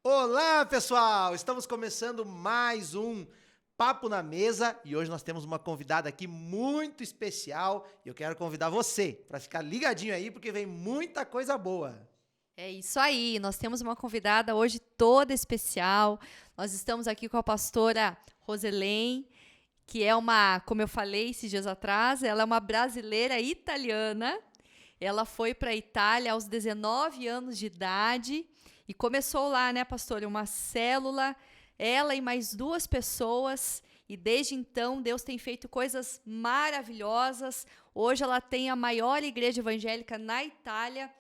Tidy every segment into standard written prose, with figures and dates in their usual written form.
Olá, pessoal! Estamos começando mais um Papo na Mesa e hoje nós temos uma convidada aqui muito especial e eu quero convidar você para ficar ligadinho aí porque vem muita coisa boa. É isso aí, nós temos uma convidada hoje toda especial. Nós estamos aqui com a pastora Roselen, que é como eu falei esses dias atrás, ela é uma brasileira italiana. Ela foi para a Itália aos 19 anos de idade e começou lá, né, pastora, uma célula, ela e mais 2 pessoas. E desde então, Deus tem feito coisas maravilhosas. Hoje ela tem a maior igreja evangélica na Itália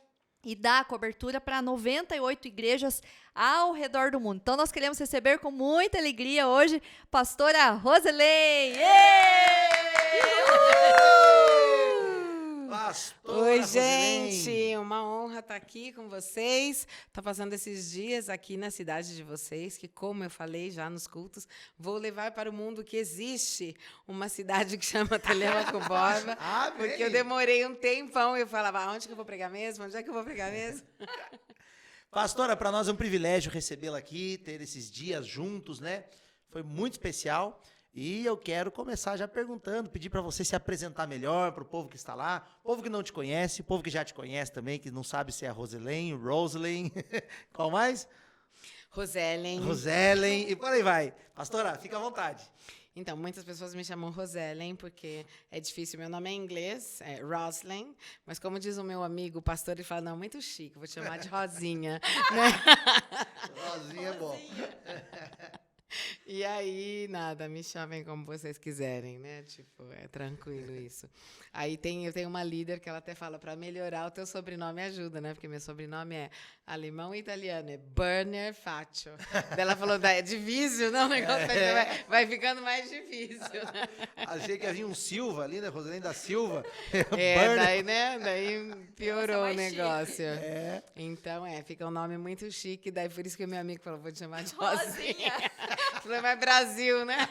e dá cobertura para 98 igrejas ao redor do mundo. Então, nós queremos receber com muita alegria hoje pastora Roselen. Pastora Oi, Roselen. gente, uma honra estar aqui com vocês. Estou passando esses dias aqui na cidade de vocês, que, como eu falei já nos cultos, vou levar para o mundo que existe uma cidade que chama Telêmaco Borba, porque eu demorei um tempão e eu falava, onde que eu vou pregar mesmo? Onde é que eu vou pregar mesmo? Pastora, para nós é um privilégio recebê-la aqui, ter esses dias juntos, né? Foi muito especial. E eu quero começar já perguntando, pedir para você se apresentar melhor para o povo que está lá, povo que não te conhece, povo que já te conhece também, que não sabe se é Roselen, qual mais? Roselen, e por aí vai. Pastora, fica à vontade. Então, muitas pessoas me chamam Roselen, porque é difícil. Meu nome é em inglês, é Roslen, mas como diz o meu amigo, o pastor, ele fala, não, muito chique, vou te chamar de Rosinha. Rosinha é bom. E aí, nada, me chamem como vocês quiserem, né? Tipo, é tranquilo isso. Aí eu tenho uma líder que ela até fala, para melhorar o teu sobrenome ajuda, né? Porque meu sobrenome é alemão e italiano, é Burner Faccio. Ela falou, é difícil, não? O negócio vai ficando mais difícil, né? Achei que havia um Silva ali, né? Roselen da Silva. Daí, né? Daí piorou o negócio. Então, fica um nome muito chique, daí por isso que o meu amigo falou, vou te chamar de Rosinha. Falei, mas Brasil, né?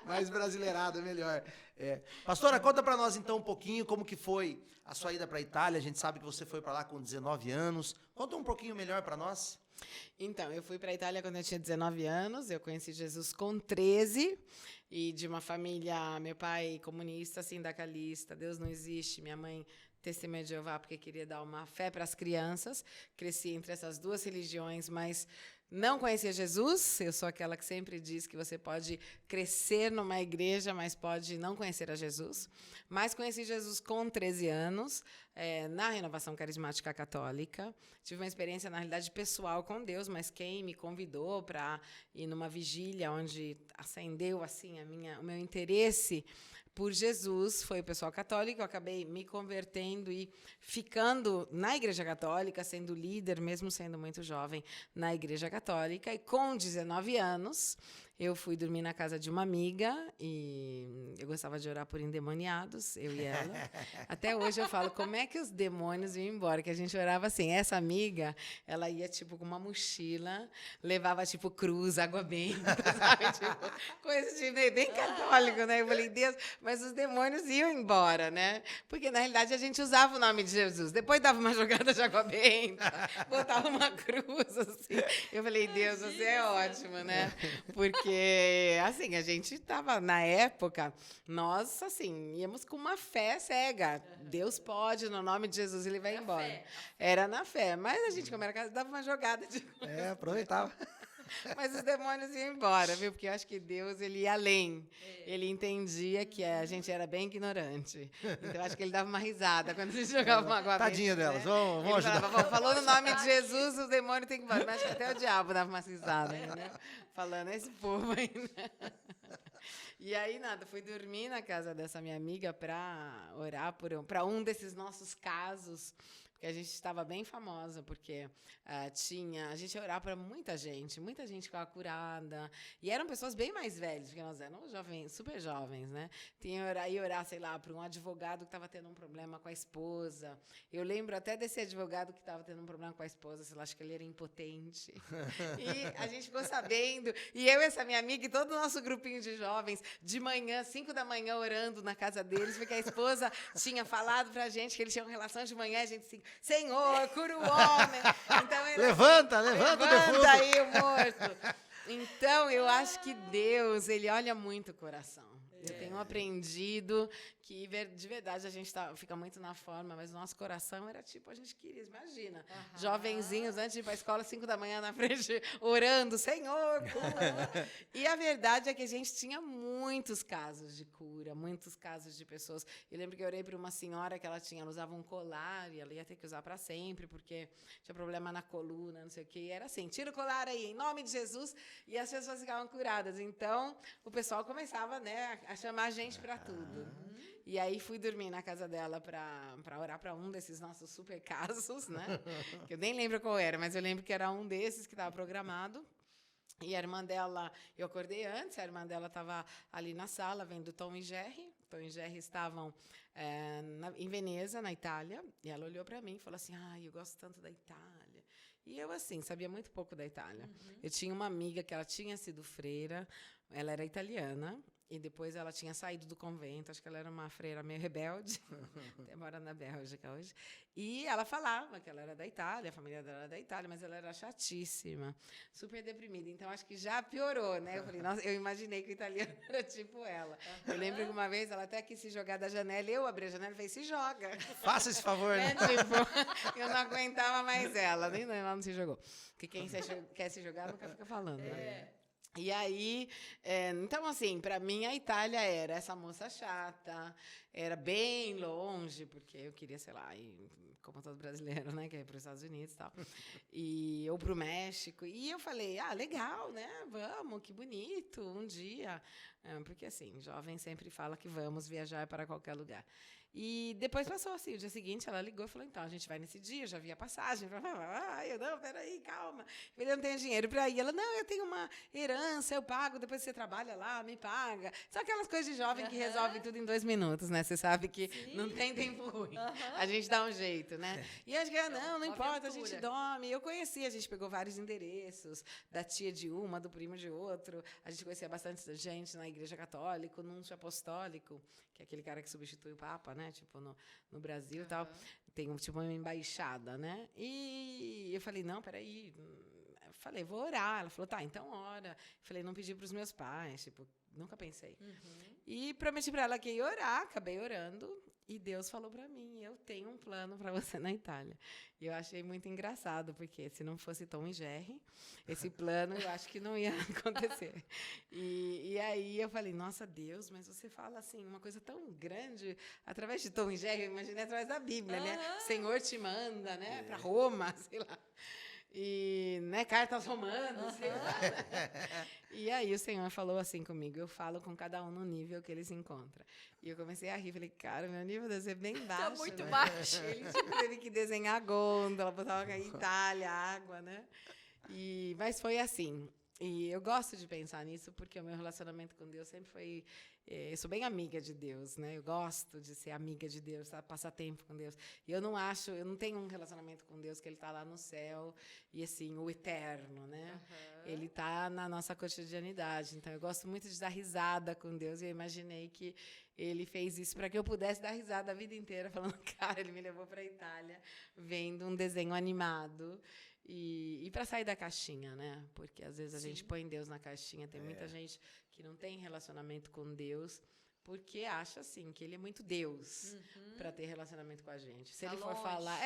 Mais brasileirado, é melhor. Pastora, conta para nós então um pouquinho como que foi a sua ida para a Itália. A gente sabe que você foi para lá com 19 anos. Conta um pouquinho melhor para nós. Então, eu fui para a Itália quando eu tinha 19 anos. Eu conheci Jesus com 13 e de uma família, meu pai comunista, sindicalista, Deus não existe, minha mãe testemunha de Jeová porque queria dar uma fé para as crianças. Cresci entre essas 2 religiões, mas não conhecia Jesus. Eu sou aquela que sempre diz que você pode crescer numa igreja, mas pode não conhecer a Jesus. Mas conheci Jesus com 13 anos, na Renovação Carismática Católica. Tive uma experiência, na realidade, pessoal com Deus, mas quem me convidou para ir numa vigília onde acendeu assim, o meu interesse por Jesus foi o pessoal católico. Eu acabei me convertendo e ficando na Igreja Católica, sendo líder, mesmo sendo muito jovem, na Igreja Católica. E com 19 anos, eu fui dormir na casa de uma amiga e eu gostava de orar por endemoniados, eu e ela. Até hoje eu falo, como é que os demônios iam embora? Que a gente orava assim. Essa amiga, ela ia tipo com uma mochila, levava tipo cruz, água benta, sabe? Tipo, coisa de bem católico, né? Eu falei, Deus, mas os demônios iam embora, né? Porque na realidade a gente usava o nome de Jesus. Depois dava uma jogada de água benta, botava uma cruz, assim. Eu falei, Deus, você é ótimo, né? Porque assim, a gente estava, na época, nós, assim, íamos com uma fé cega. Deus pode, no nome de Jesus, ele vai embora. Era na fé. Mas a gente, como era casa, dava uma jogada de... Aproveitava. Mas os demônios iam embora, viu? Porque eu acho que Deus, ele ia além. Ele entendia que a gente era bem ignorante. Então, eu acho que ele dava uma risada quando a gente jogava uma água benta. Tadinha delas, vamos ajudar. Falava, falou no nome de Jesus, os demônios têm que ir embora. Mas acho que até o diabo dava uma risada, né? Falando, esse povo aí, né? E aí, nada, fui dormir na casa dessa minha amiga para orar para um desses nossos casos, porque a gente estava bem famosa, porque a gente ia orar para muita gente ficava curada, e eram pessoas bem mais velhas, porque nós éramos jovens, super jovens, né? Ia orar, sei lá, para um advogado que estava tendo um problema com a esposa. Eu lembro até desse advogado que estava tendo um problema com a esposa, sei lá, acho que ele era impotente. E a gente ficou sabendo, e eu e essa minha amiga e todo o nosso grupinho de jovens, de manhã, 5 da manhã, orando na casa deles, porque a esposa tinha falado pra gente que eles tinham relação de manhã, a gente assim, Senhor, cura o homem. Então, Levanta o defunto. levanta aí o morto. Então, eu acho que Deus, ele olha muito o coração. Eu tenho aprendido que, de verdade, a gente fica muito na forma, mas o nosso coração era tipo, a gente queria, imagina, jovenzinhos antes de ir para a escola, 5 da manhã na frente, orando, Senhor, cura. E a verdade é que a gente tinha muitos casos de cura, muitos casos de pessoas. Eu lembro que eu orei para uma senhora que ela usava um colar e ela ia ter que usar para sempre, porque tinha problema na coluna, não sei o quê. E era assim, tira o colar aí, em nome de Jesus, e as pessoas ficavam curadas. Então, o pessoal começava, né, a chamar a gente para tudo. E aí fui dormir na casa dela para orar para um desses nossos super casos, né? Que eu nem lembro qual era, mas eu lembro que era um desses que estava programado. E a irmã dela, eu acordei antes, a irmã dela estava ali na sala vendo Tom e Jerry. Tom e Jerry estavam em Veneza, na Itália, e ela olhou para mim e falou assim, eu gosto tanto da Itália. E eu, assim, sabia muito pouco da Itália. Eu tinha uma amiga que ela tinha sido freira, ela era italiana, e depois ela tinha saído do convento, acho que ela era uma freira meio rebelde, até mora na Bélgica hoje. E ela falava que ela era da Itália, a família dela era da Itália, mas ela era chatíssima, super deprimida. Então, acho que já piorou, né? Eu falei, nossa, eu imaginei que o italiano era tipo ela. Eu lembro que uma vez ela até quis se jogar da janela, eu abri a janela e falei, se joga. Faça esse favor, né? Tipo, eu não aguentava mais ela, nem ela não se jogou. Porque quem quer se jogar nunca fica falando, né? E aí, então, assim, para mim, a Itália era essa moça chata, era bem longe, porque eu queria, sei lá, ir, como todo brasileiro, né, que é para os Estados Unidos e tal, ou para o México. E eu falei, legal, né, vamos, que bonito, um dia. Porque, assim, jovem sempre fala que vamos viajar para qualquer lugar. E depois passou assim, o dia seguinte ela ligou e falou, então, a gente vai nesse dia, já vi a passagem. Eu, não, peraí, calma. Eu não tenho dinheiro para ir. Ela, não, eu tenho uma herança, eu pago, depois você trabalha lá, me paga. São aquelas coisas de jovem que resolve tudo em 2 minutos, né? Você sabe que não tem tempo ruim. A gente dá um jeito, né? E eu acho que, não importa, aventura. A gente dorme. Eu conheci, a gente pegou vários endereços, da tia de uma, do primo de outro. A gente conhecia bastante gente na igreja católica, num apostólico, que é aquele cara que substitui o Papa, né? Tipo, no Brasil e tal. Tem tipo uma embaixada, né? E eu falei, não, peraí. Eu falei, vou orar. Ela falou, tá, então ora. Eu falei, não pedi para os meus pais, tipo, nunca pensei. E prometi para ela que ia orar, acabei orando. E Deus falou para mim, eu tenho um plano para você na Itália. E eu achei muito engraçado, porque se não fosse Tom e Jerry, esse plano eu acho que não ia acontecer. E aí eu falei, nossa, Deus, mas você fala assim, uma coisa tão grande, através de Tom e Jerry, eu imaginei através da Bíblia, né? O Senhor te manda, né, para Roma, sei lá. E, né, cartas romanas, sei lá. E aí o Senhor falou assim comigo, eu falo com cada um no nível que ele se encontra. E eu comecei a rir, falei, cara, meu nível deve ser bem baixo. Tá muito né? baixo. Ele teve que desenhar gôndola, botava Itália, água, né? Mas foi assim. E eu gosto de pensar nisso porque o meu relacionamento com Deus sempre foi... Eu sou bem amiga de Deus, né? Eu gosto de ser amiga de Deus, sabe? Passar tempo com Deus. E eu não tenho um relacionamento com Deus que ele está lá no céu e assim, o eterno, né? Ele está na nossa cotidianidade. Então eu gosto muito de dar risada com Deus e eu imaginei que ele fez isso para que eu pudesse dar risada a vida inteira, falando, cara, ele me levou para a Itália vendo um desenho animado. E para sair da caixinha, né? Porque às vezes a gente põe Deus na caixinha. Tem muita gente que não tem relacionamento com Deus porque acha assim que ele é muito Deus para ter relacionamento com a gente. Se ele for falar,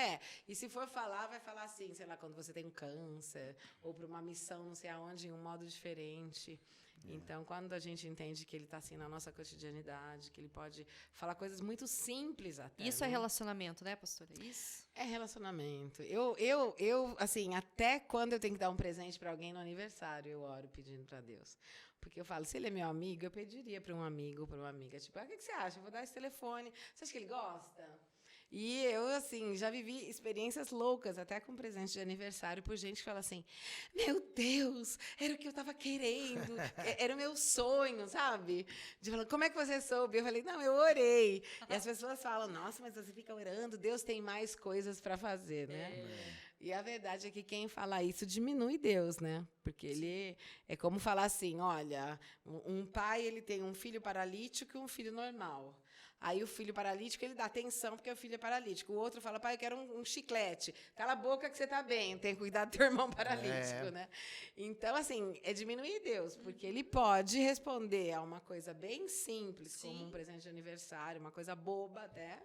e se for falar, vai falar assim, sei lá, quando você tem um câncer ou para uma missão, não sei aonde, em um modo diferente. Então, quando a gente entende que ele está assim na nossa cotidianidade, que ele pode falar coisas muito simples até. Isso, né? É relacionamento, né, pastora? Isso. É relacionamento. Eu assim, até quando eu tenho que dar um presente para alguém no aniversário, eu oro pedindo para Deus. Porque eu falo, se ele é meu amigo, eu pediria para um amigo, para uma amiga, tipo, o que você acha? Eu vou dar esse telefone. Você acha que ele gosta? E eu, assim, já vivi experiências loucas, até com presente de aniversário, por gente que fala assim, meu Deus, era o que eu estava querendo, era o meu sonho, sabe? De falar, como é que você soube? Eu falei, não, eu orei. E as pessoas falam, nossa, mas você fica orando, Deus tem mais coisas para fazer, né? E a verdade é que quem fala isso diminui Deus, né? Porque ele é como falar assim, olha, um pai ele tem um filho paralítico e um filho normal. Aí o filho paralítico, ele dá atenção porque o filho é paralítico. O outro fala, pai, eu quero um chiclete. Cala a boca que você está bem, tem que cuidar do teu irmão paralítico, né? Então, assim, é diminuir Deus, porque ele pode responder a uma coisa bem simples, como um presente de aniversário, uma coisa boba até,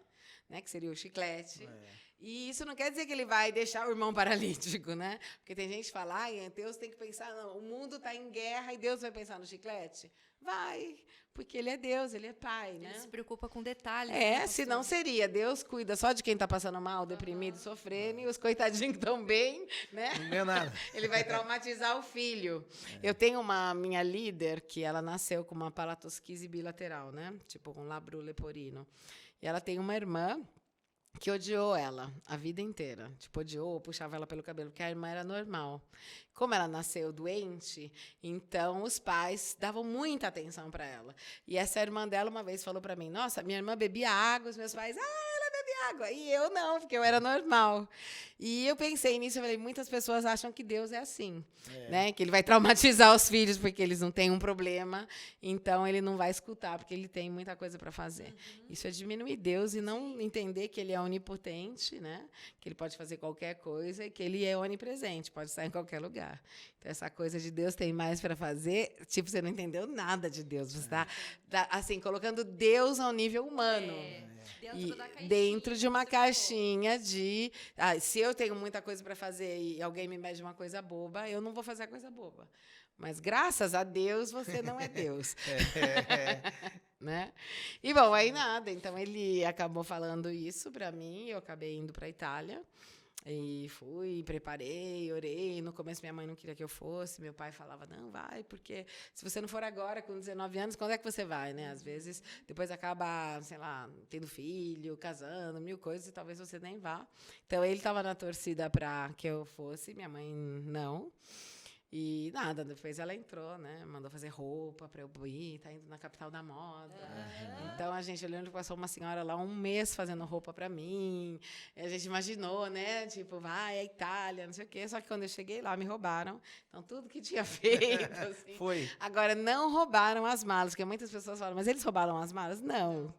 né, que seria o chiclete. E isso não quer dizer que ele vai deixar o irmão paralítico, né? Porque tem gente que fala, Deus tem que pensar, não, o mundo está em guerra e Deus vai pensar no chiclete? Vai, porque ele é Deus, ele é pai, né? Ele se preocupa com detalhes. Senão seria, Deus cuida só de quem está passando mal, deprimido, sofrendo, e os coitadinhos que estão bem, né? Não ganha nada. Ele vai traumatizar o filho. Eu tenho uma minha líder que ela nasceu com uma palatosquise bilateral, né? Tipo com labro leporino. E ela tem uma irmã que odiou ela a vida inteira. Tipo, odiou, puxava ela pelo cabelo, porque a irmã era normal. Como ela nasceu doente, então os pais davam muita atenção para ela. E essa irmã dela uma vez falou para mim, nossa, minha irmã bebia água, os meus pais, ela bebe água. E eu não, porque eu era normal. E eu pensei nisso, eu falei, muitas pessoas acham que Deus é assim, né? Que ele vai traumatizar os filhos porque eles não têm um problema, então ele não vai escutar, porque ele tem muita coisa para fazer. Isso é diminuir Deus e não entender que ele é onipotente, né? Que ele pode fazer qualquer coisa e que ele é onipresente, pode estar em qualquer lugar. Então, essa coisa de Deus tem mais para fazer, tipo, você não entendeu nada de Deus. Você está, assim, colocando Deus ao nível humano. Dentro de uma caixinha de... se eu tenho muita coisa para fazer e alguém me mede uma coisa boba, eu não vou fazer a coisa boba. Mas, graças a Deus, você não é Deus. Né? E, bom, aí nada. Então, ele acabou falando isso para mim, eu acabei indo para a Itália. E fui, preparei, orei. No começo, minha mãe não queria que eu fosse. Meu pai falava, não, vai, porque se você não for agora, com 19 anos, quando é que você vai, né? Às vezes, depois acaba, sei lá, tendo filho, casando, 1000 coisas, e talvez você nem vá. Então, ele estava na torcida para que eu fosse, minha mãe não. E nada, depois ela entrou, né? Mandou fazer roupa para eu ir, tá indo na capital da moda. Então, eu lembro que passou uma senhora lá 1 mês fazendo roupa para mim. E a gente imaginou, né? Tipo, vai, é Itália, não sei o quê. Só que quando eu cheguei lá, me roubaram. Então, tudo que tinha feito, assim. Foi. Agora, não roubaram as malas, porque muitas pessoas falam, mas eles roubaram as malas? Não.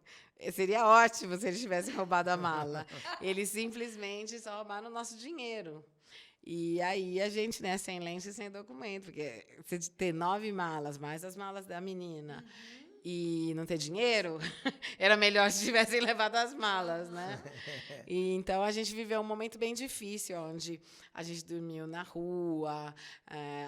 Seria ótimo se eles tivessem roubado a mala. Eles simplesmente só roubaram o nosso dinheiro. E aí a gente, né, sem lenço e sem documento, porque você ter 9 malas, mais as malas da menina, e não ter dinheiro, era melhor se tivessem levado as malas, né? E, então, a gente viveu um momento bem difícil, onde a gente dormiu na rua,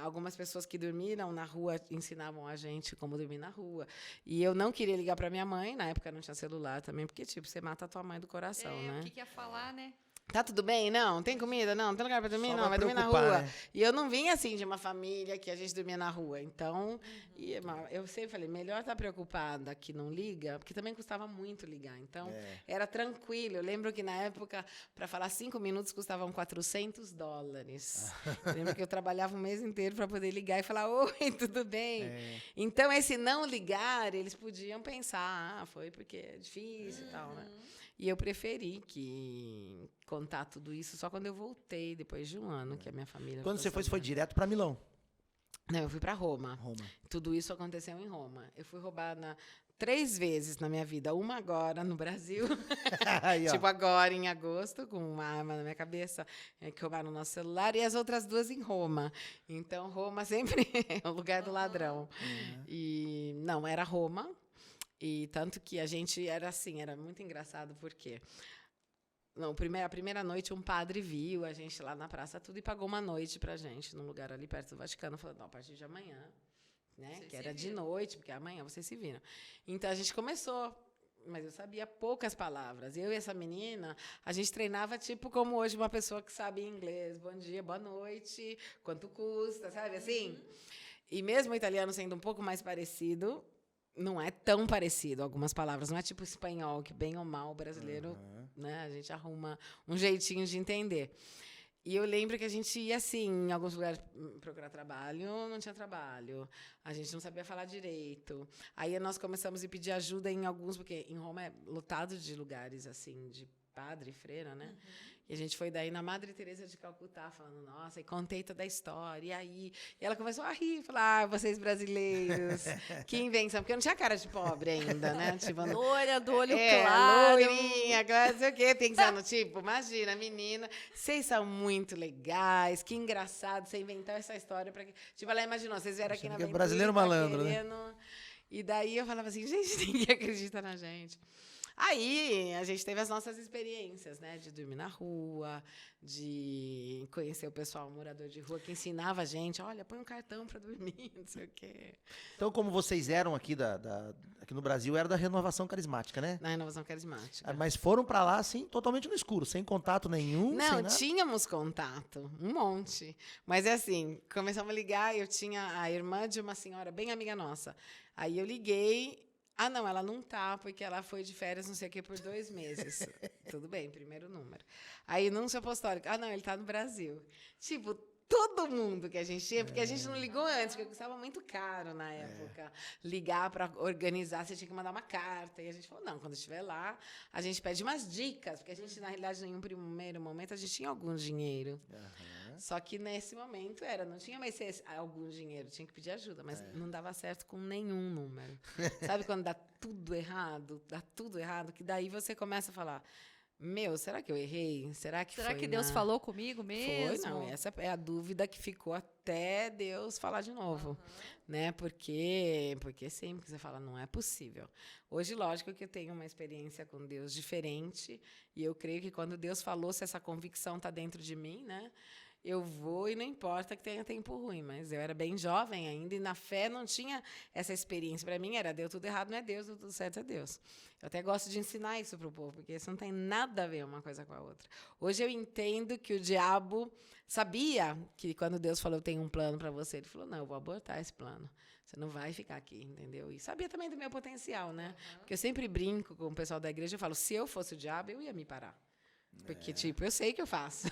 algumas pessoas que dormiram na rua ensinavam a gente como dormir na rua. E eu não queria ligar para minha mãe, na época não tinha celular também, porque, tipo, você mata a tua mãe do coração, né? O que ia falar, né? Tá tudo bem? Não. Tem comida? Não. Tem lugar para dormir? Só Não. Vai dormir na preocupar, rua. né? E eu não vim assim de uma família que a gente dormia na rua. Então, eu sempre falei, melhor estar preocupada que não liga, porque também custava muito ligar. Então, era tranquilo. Eu lembro que na época, para falar 5 minutos, custavam $400. Eu lembro que eu trabalhava um mês inteiro para poder ligar e falar, oi, tudo bem? Então, esse não ligar, eles podiam pensar, foi porque é difícil e tal, né? E eu preferi contar tudo isso só quando eu voltei, depois de 1 ano, que a minha família... Quando você foi direto para Milão? Não, eu fui para Roma. Tudo isso aconteceu em Roma. Eu fui roubada 3 vezes na minha vida. Uma agora, no Brasil. Aí, ó. Tipo, agora, em agosto, com uma arma na minha cabeça, que roubaram o nosso celular. E as outras 2 em Roma. Então, Roma sempre é o lugar do ladrão. E, não, era Roma. E tanto que a gente era assim, era muito engraçado, porque a primeira noite um padre viu a gente lá na praça tudo e pagou uma noite pra gente, num lugar ali perto do Vaticano, falando, não, a partir de amanhã, né? Vocês que era se de viram. noite, porque amanhã vocês se viram. Então a gente começou, mas eu sabia poucas palavras. Eu e essa menina, a gente treinava tipo como hoje uma pessoa que sabe inglês. Bom dia, boa noite, quanto custa, sabe assim? E mesmo o italiano sendo um pouco mais parecido, não é tão parecido algumas palavras. Não é tipo espanhol, que bem ou mal o brasileiro, né? A gente arruma um jeitinho de entender. E eu lembro que a gente ia, assim, em alguns lugares procurar trabalho, não tinha trabalho. A gente não sabia falar direito. Aí nós começamos a pedir ajuda em alguns, porque em Roma é lotado de lugares, assim, de padre, freira, né? E a gente foi daí na Madre Teresa de Calcutá, falando, nossa, e contei toda a história, e aí? E ela começou a rir, falar, vocês brasileiros, que invenção, porque eu não tinha cara de pobre ainda, né? Tipo, Loira, do olho claro. Loirinha, claro, não sei o quê, pensando, tipo, imagina, menina, vocês são muito legais, que engraçado, você inventou essa história pra quê? Tipo, ela imaginou, vocês vieram aqui na aventura, brasileiro malandro, né? E daí eu falava assim, gente, ninguém acredita na gente. Aí a gente teve as nossas experiências, né? De dormir na rua, de conhecer o pessoal morador de rua que ensinava a gente, olha, põe um cartão para dormir, não sei o quê. Então, como vocês eram aqui, aqui no Brasil, era da Renovação Carismática, né? Na Renovação Carismática. Mas foram para lá, assim, totalmente no escuro, sem contato nenhum, sem Não, nada? tínhamos contato, um monte. Mas é assim, começamos a ligar, eu tinha a irmã de uma senhora bem amiga nossa. Aí eu liguei, não, ela não tá, porque ela foi de férias, não sei o quê, por 2 meses. Tudo bem, primeiro número. Aí, anúncio apostólico, não, ele tá no Brasil. Tipo, todo mundo que a gente tinha, porque a gente não ligou antes, porque custava muito caro na época. Ligar para organizar, você tinha que mandar uma carta. E a gente falou, não, quando estiver lá, a gente pede umas dicas, porque a gente, na realidade, em um primeiro momento, a gente tinha algum dinheiro. Só que nesse momento não tinha mais algum dinheiro, tinha que pedir ajuda, mas não dava certo com nenhum número. Sabe quando dá tudo errado? Dá tudo errado, que daí você começa a falar, será que eu errei? Será que Deus falou comigo mesmo? Foi, não. Essa é a dúvida que ficou até Deus falar de novo. Né? Porque sempre que você fala, não é possível. Hoje, lógico que eu tenho uma experiência com Deus diferente, e eu creio que quando Deus falou, se essa convicção está dentro de mim, né? Eu vou e não importa que tenha tempo ruim, mas eu era bem jovem ainda e na fé não tinha essa experiência. Para mim era, deu tudo errado, não é Deus, deu tudo certo, é Deus. Eu até gosto de ensinar isso para o povo, porque isso não tem nada a ver uma coisa com a outra. Hoje eu entendo que o diabo sabia que quando Deus falou, eu tenho um plano para você, ele falou, não, eu vou abortar esse plano. Você não vai ficar aqui, entendeu? E sabia também do meu potencial, né? Porque eu sempre brinco com o pessoal da igreja, eu falo, se eu fosse o diabo, eu ia me parar. Porque, eu sei que eu faço.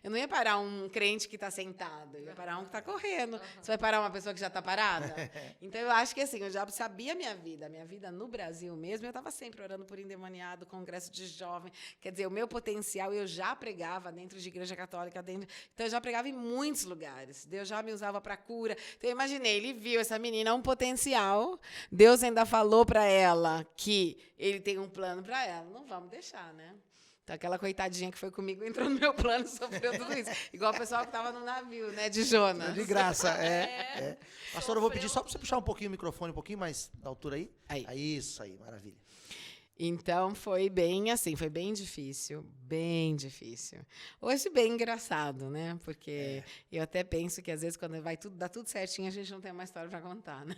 Eu não ia parar um crente que está sentado, eu ia parar um que está correndo. Você vai parar uma pessoa que já está parada? Então, eu acho que, assim, o diabo sabia a minha vida no Brasil mesmo, eu estava sempre orando por endemoniado, congresso de jovem. Quer dizer, o meu potencial, eu já pregava dentro de igreja católica, então eu já pregava em muitos lugares. Deus já me usava para cura. Então, eu imaginei, ele viu essa menina, um potencial, Deus ainda falou para ela que ele tem um plano para ela. Não vamos deixar, né? Então, aquela coitadinha que foi comigo entrou no meu plano e sofreu tudo isso. Igual o pessoal que estava no navio, né, de Jonas. De graça, Pastor, eu vou pedir só para você puxar um pouquinho o microfone, um pouquinho mais da altura aí. Aí. Isso aí, maravilha. Então, foi bem assim, foi bem difícil, bem difícil. Hoje, bem engraçado, né? Porque eu até penso que, às vezes, quando dá tudo certinho, a gente não tem uma história para contar, né?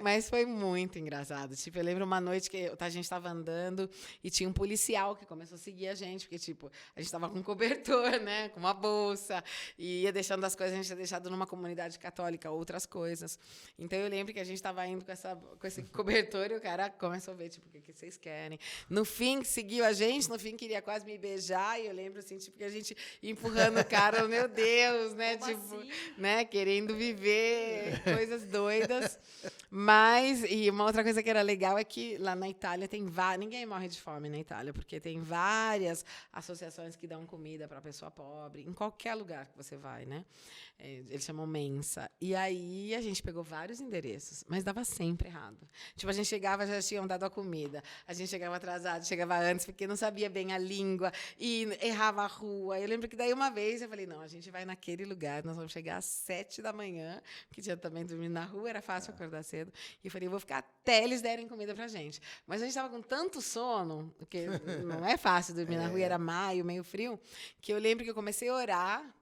Mas foi muito engraçado. Tipo, eu lembro uma noite que a gente estava andando e tinha um policial que começou a seguir a gente, porque, tipo, a gente estava com um cobertor, né? Com uma bolsa, e ia deixando as coisas, a gente tinha deixado numa comunidade católica outras coisas. Então, eu lembro que a gente estava indo com esse cobertor e o cara começou a ver, tipo, o que vocês querem. No fim, seguiu a gente, no fim, queria quase me beijar, e eu lembro, assim, tipo, que a gente empurrando o cara, meu Deus, né? Como tipo, assim? né? Querendo viver coisas doidas. Mas, e uma outra coisa que era legal é que lá na Itália tem ninguém morre de fome na Itália, porque tem várias associações que dão comida para a pessoa pobre, em qualquer lugar que você vai, né? Eles chamam Mensa. E aí a gente pegou vários endereços, mas dava sempre errado. Tipo, a gente chegava, já tinham dado a comida. A gente chegava atrasado, chegava antes, porque não sabia bem a língua e errava a rua. Eu lembro que daí uma vez eu falei, não, a gente vai naquele lugar, nós vamos chegar às 7 da manhã, porque tinha também dormido na rua, era fácil acordar cedo. E eu falei, eu vou ficar até eles derem comida pra gente. Mas a gente estava com tanto sono, porque não é fácil dormir na rua, era maio, meio frio, que eu lembro que eu comecei a orar,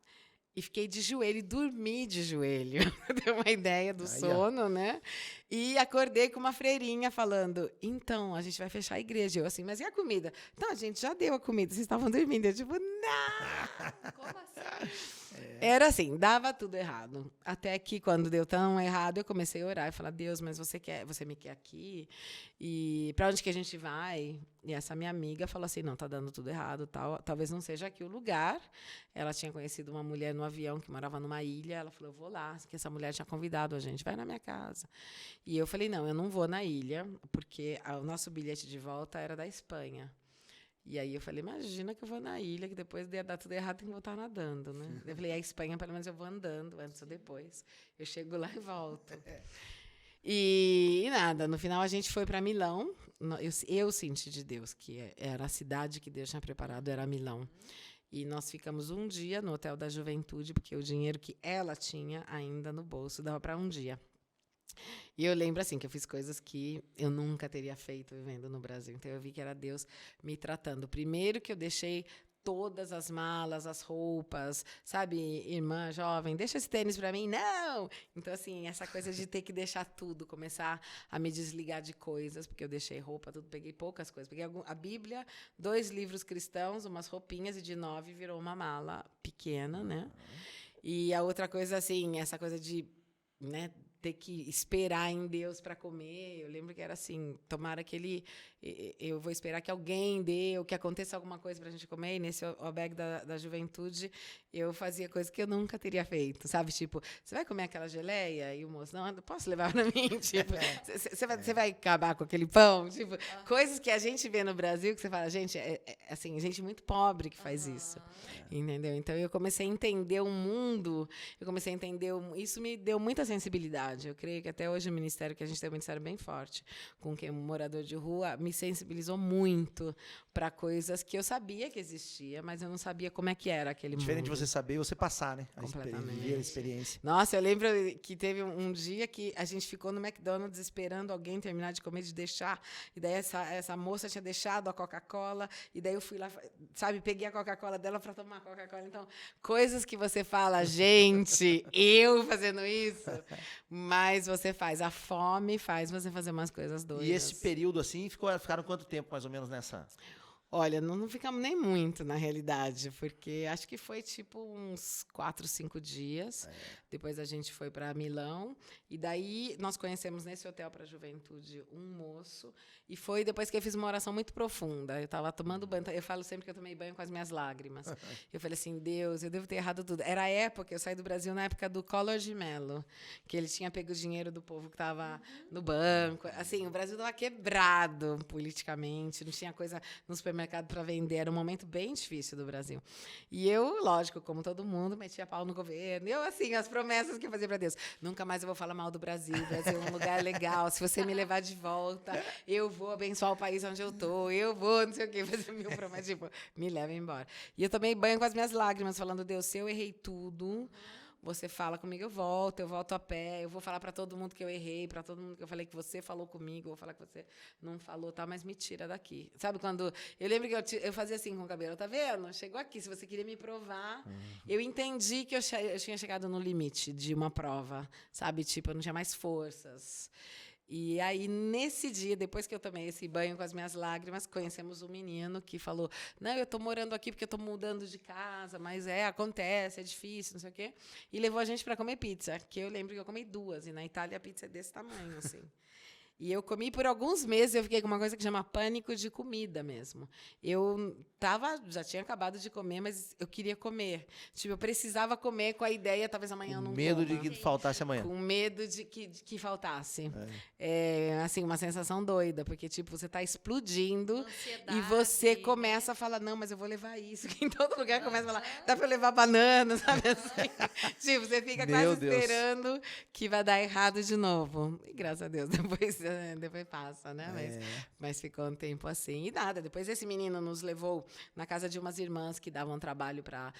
e fiquei de joelho e dormi de joelho. Deu uma ideia do sono, né? E acordei com uma freirinha falando, então, a gente vai fechar a igreja. Eu assim, mas e a comida? Não, a gente já deu a comida, vocês estavam dormindo. Eu tipo, não! Como assim? Era assim, dava tudo errado. Até que, quando deu tão errado, eu comecei a orar e falar, Deus, mas você me quer aqui? E para onde que a gente vai? E essa minha amiga falou assim, não, tá dando tudo errado, talvez não seja aqui o lugar. Ela tinha conhecido uma mulher no avião que morava numa ilha. Ela falou, eu vou lá, que essa mulher tinha convidado a gente, vai na minha casa. E eu falei, não, eu não vou na ilha, porque o nosso bilhete de volta era da Espanha. E aí eu falei, imagina que eu vou na ilha, que depois de dar tudo errado, tem que voltar nadando, né? Eu falei, a Espanha, pelo menos eu vou andando, antes ou depois. Eu chego lá e volto. E nada, no final a gente foi para Milão. Eu senti de Deus que era a cidade que Deus tinha preparado, era Milão. E nós ficamos um dia no Hotel da Juventude, porque o dinheiro que ela tinha ainda no bolso dava para um dia. E eu lembro assim que eu fiz coisas que eu nunca teria feito vivendo no Brasil. Então eu vi que era Deus me tratando. Primeiro que eu deixei todas as malas, as roupas, sabe, irmã jovem, deixa esse tênis para mim, não! Então, assim, essa coisa de ter que deixar tudo, começar a me desligar de coisas, porque eu deixei roupa, tudo, peguei poucas coisas. Peguei a Bíblia, 2 livros cristãos, umas roupinhas, e de 9 virou uma mala pequena, né? E a outra coisa, assim, essa coisa de, né, ter que esperar em Deus para comer. Eu lembro que era assim, tomara que eu vou esperar que alguém dê, ou que aconteça alguma coisa para a gente comer. E nesse OBEG da Juventude, eu fazia coisa que eu nunca teria feito, sabe? Tipo, você vai comer aquela geleia? E o moço, não, posso levar para mim? Tipo, você vai acabar com aquele pão? Tipo, coisas que a gente vê no Brasil, que você fala, gente, assim, gente muito pobre que faz isso. Entendeu? Então, eu comecei a entender o mundo, isso me deu muita sensibilidade. Eu creio que até hoje o ministério, que a gente tem um ministério bem forte, com quem um morador de rua, me sensibilizou muito para coisas que eu sabia que existia, mas eu não sabia como é que era aquele Diferente mundo. de você saber, você passar, né? Completamente. Viver a experiência. Nossa, eu lembro que teve um dia que a gente ficou no McDonald's esperando alguém terminar de comer, de deixar, e daí essa moça tinha deixado a Coca-Cola, e daí eu fui lá, sabe, peguei a Coca-Cola dela para tomar a Coca-Cola. Então, coisas que você fala, gente, eu fazendo isso, mas você faz. A fome faz você fazer umas coisas doidas. E esse período, assim, ficaram quanto tempo, mais ou menos, nessa... Olha, não ficamos nem muito, na realidade, porque acho que foi tipo uns 4, 5 dias. Depois a gente foi para Milão. E daí nós conhecemos nesse hotel para a juventude um moço. E foi depois que eu fiz uma oração muito profunda. Eu estava tomando banho. Eu falo sempre que eu tomei banho com as minhas lágrimas. Eu falei assim, Deus, eu devo ter errado tudo. Era a época, eu saí do Brasil na época do Collor de Mello, que ele tinha pego o dinheiro do povo que estava no banco. Assim, o Brasil estava quebrado politicamente, não tinha coisa no supermercado para vender. Era um momento bem difícil do Brasil. E eu, lógico, como todo mundo, metia pau no governo. Eu, assim, as promessas que eu fazia para Deus. Nunca mais eu vou falar mal do Brasil. O Brasil é um lugar legal. Se você me levar de volta, eu vou abençoar o país onde eu tô. Eu vou, não sei o quê, fazer mil promessas. Tipo, me leva embora. E eu tomei banho com as minhas lágrimas, falando, Deus, se eu errei tudo... Você fala comigo, eu volto a pé, eu vou falar para todo mundo que eu errei, para todo mundo que eu falei que você falou comigo, eu vou falar que você não falou, tá, mas me tira daqui. Sabe quando... Eu lembro que eu fazia assim com o cabelo, tá vendo? Chegou aqui, se você queria me provar, eu entendi que eu tinha chegado no limite de uma prova, sabe? Tipo, eu não tinha mais forças. E aí, nesse dia, depois que eu tomei esse banho com as minhas lágrimas, conhecemos um menino que falou, não, eu estou morando aqui porque eu estou mudando de casa, mas acontece, é difícil, não sei o quê. E levou a gente para comer pizza, que eu lembro que eu comi 2, e na Itália a pizza é desse tamanho, assim. E eu comi por alguns meses, eu fiquei com uma coisa que chama pânico de comida mesmo. Eu já tinha acabado de comer, mas eu queria comer. Tipo, eu precisava comer com a ideia, talvez amanhã eu não coma. Medo de que faltasse amanhã. Com medo de que faltasse. Assim, uma sensação doida, porque, tipo, você está explodindo e você começa a falar, não, mas eu vou levar isso. Que em todo lugar começa a falar, dá para levar banana, sabe assim? Tipo, você fica quase esperando que vai dar errado de novo. E graças a Deus, depois passa, né? Mas ficou um tempo assim. E nada, depois esse menino nos levou na casa de umas irmãs que davam trabalho para